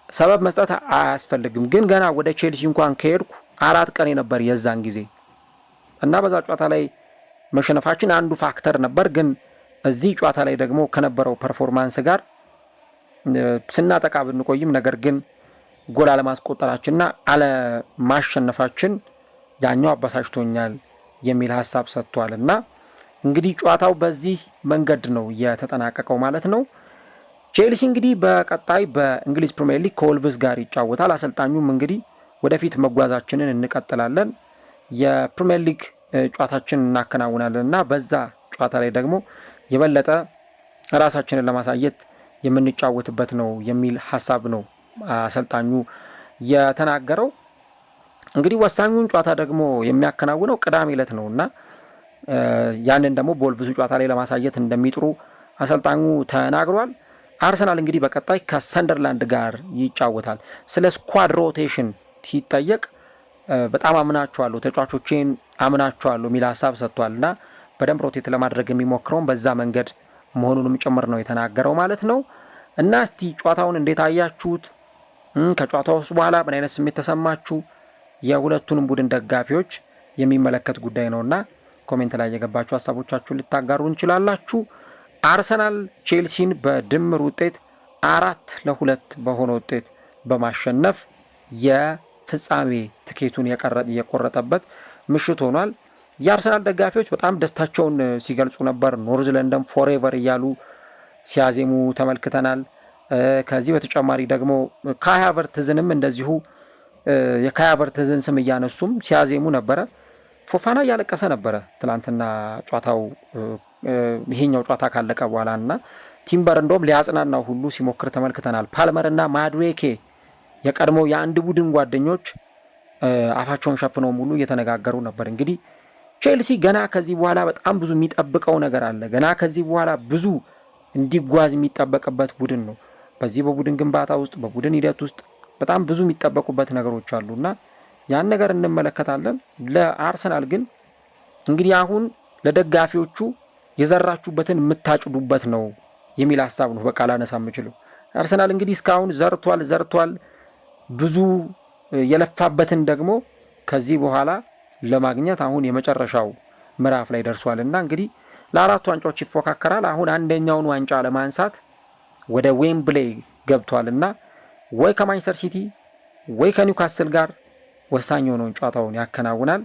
ሰበብ መስጠት አያስፈልግም፣ ግን ገና ወደ ቼልሲ እንኳን ከሄድኩ 4 ቀን ነበር የዛን ጊዜ እና በዛ ጨዋታ ላይ መሸነፋችን አንዱ ፋክተር ነበር። ግን እዚህ ጨዋታ ላይ ደግሞ ከነበረው ፐርፎርማንስ ጋር ስናጠቃ ብንቆይም ነገር ግን ጎል አለማስቆጠራችንና አለማሸነፋችን ያኛው አበሳጭቶኛል የሚል ሀሳብ ሰጥቷል። እና እንግዲህ ጨዋታው በዚህ መንገድ ነው የተጠናቀቀው ማለት ነው። ቼልሲ እንግዲህ በቀጣይ በእንግሊዝ ፕሪሚየር ሊግ ከወልቭስ ጋር ይጫወታል። አሰልጣኙም እንግዲህ ወደፊት መጓዛችንን እንቀጥላለን፣ የፕሪሚየር ሊግ ጨዋታችንን እናከናውናለን እና በዛ ጨዋታ ላይ ደግሞ የበለጠ ራሳችንን ለማሳየት የምንጫወትበት ነው የሚል ሀሳብ ነው አሰልጣኙ የተናገረው። እንግዲህ ወሳኙን ጨዋታ ደግሞ የሚያከናውነው ቅዳሜ ዕለት ነው እና ያንን ደግሞ በወልቭሱ ጨዋታ ላይ ለማሳየት እንደሚጥሩ አሰልጣኙ ተናግሯል። አርሰናል እንግዲህ በቀጣይ ከሰንደርላንድ ጋር ይጫወታል። ስለ ስኳድ ሮቴሽን ሲጠየቅ በጣም አምናቸዋለሁ፣ ተጫዋቾቼን አምናቸዋለሁ የሚል ሀሳብ ሰጥቷል እና በደንብ ሮቴት ለማድረግ የሚሞክረውን በዛ መንገድ መሆኑንም ጭምር ነው የተናገረው ማለት ነው። እና እስቲ ጨዋታውን እንዴት አያችሁት? ከጨዋታው በኋላ ምን አይነት ስሜት ተሰማችሁ? የሁለቱንም ቡድን ደጋፊዎች የሚመለከት ጉዳይ ነውና ኮሜንት ላይ የገባችሁ ሀሳቦቻችሁን ልታጋሩ እንችላላችሁ። አርሰናል ቼልሲን በድምር ውጤት 4-2 በሆነ ውጤት በማሸነፍ የፍጻሜ ትኬቱን የቆረጠበት ምሽት ሆኗል። የአርሰናል ደጋፊዎች በጣም ደስታቸውን ሲገልጹ ነበር። ኖርዝ ለንደን ፎሬቨር እያሉ ሲያዜሙ ተመልክተናል። ከዚህ በተጨማሪ ደግሞ ካይ ሃቨርትዝንም እንደዚሁ የካይ ሃቨርትዝን ስም እያነሱም ሲያዜሙ ነበረ። ፎፋና እያለቀሰ ነበረ ትላንትና ጨዋታው ይሄኛው ጨዋታ ካለቀ በኋላ እና ቲምበር እንደውም ሊያጽናናው ሁሉ ሲሞክር ተመልክተናል። ፓልመር እና ማድዌኬ የቀድሞ የአንድ ቡድን ጓደኞች አፋቸውን ሸፍነው ሙሉ እየተነጋገሩ ነበር። እንግዲህ ቼልሲ ገና ከዚህ በኋላ በጣም ብዙ የሚጠብቀው ነገር አለ። ገና ከዚህ በኋላ ብዙ እንዲጓዝ የሚጠበቅበት ቡድን ነው። በዚህ በቡድን ግንባታ ውስጥ በቡድን ሂደት ውስጥ በጣም ብዙ የሚጠበቁበት ነገሮች አሉና ያን ነገር እንመለከታለን። ለአርሰናል ግን እንግዲህ አሁን ለደጋፊዎቹ የዘራችሁበትን የምታጭዱበት ነው የሚል ሀሳብ ነው በቃ ላነሳ የምችለው። አርሰናል እንግዲህ እስካሁን ዘርቷል ብዙ የለፋበትን ደግሞ ከዚህ በኋላ ለማግኘት አሁን የመጨረሻው ምዕራፍ ላይ ደርሷል እና እንግዲህ ለአራቱ ዋንጫዎች ይፎካከራል። አሁን አንደኛውን ዋንጫ ለማንሳት ወደ ዌምብሌይ ገብቷል እና ወይ ከማንቸስተር ሲቲ ወይ ከኒውካስል ጋር ወሳኝ የሆነውን ጨዋታውን ያከናውናል።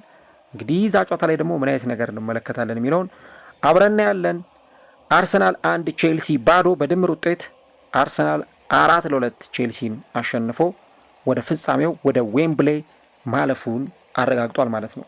እንግዲህ እዛ ጨዋታ ላይ ደግሞ ምን አይነት ነገር እንመለከታለን የሚለውን አብረና ያለን። አርሰናል 1 ቼልሲ 0 በድምር ውጤት አርሰናል 4-2 ቼልሲን አሸንፎ ወደ ፍጻሜው ወደ ዌምብሌይ ማለፉን አረጋግጧል ማለት ነው።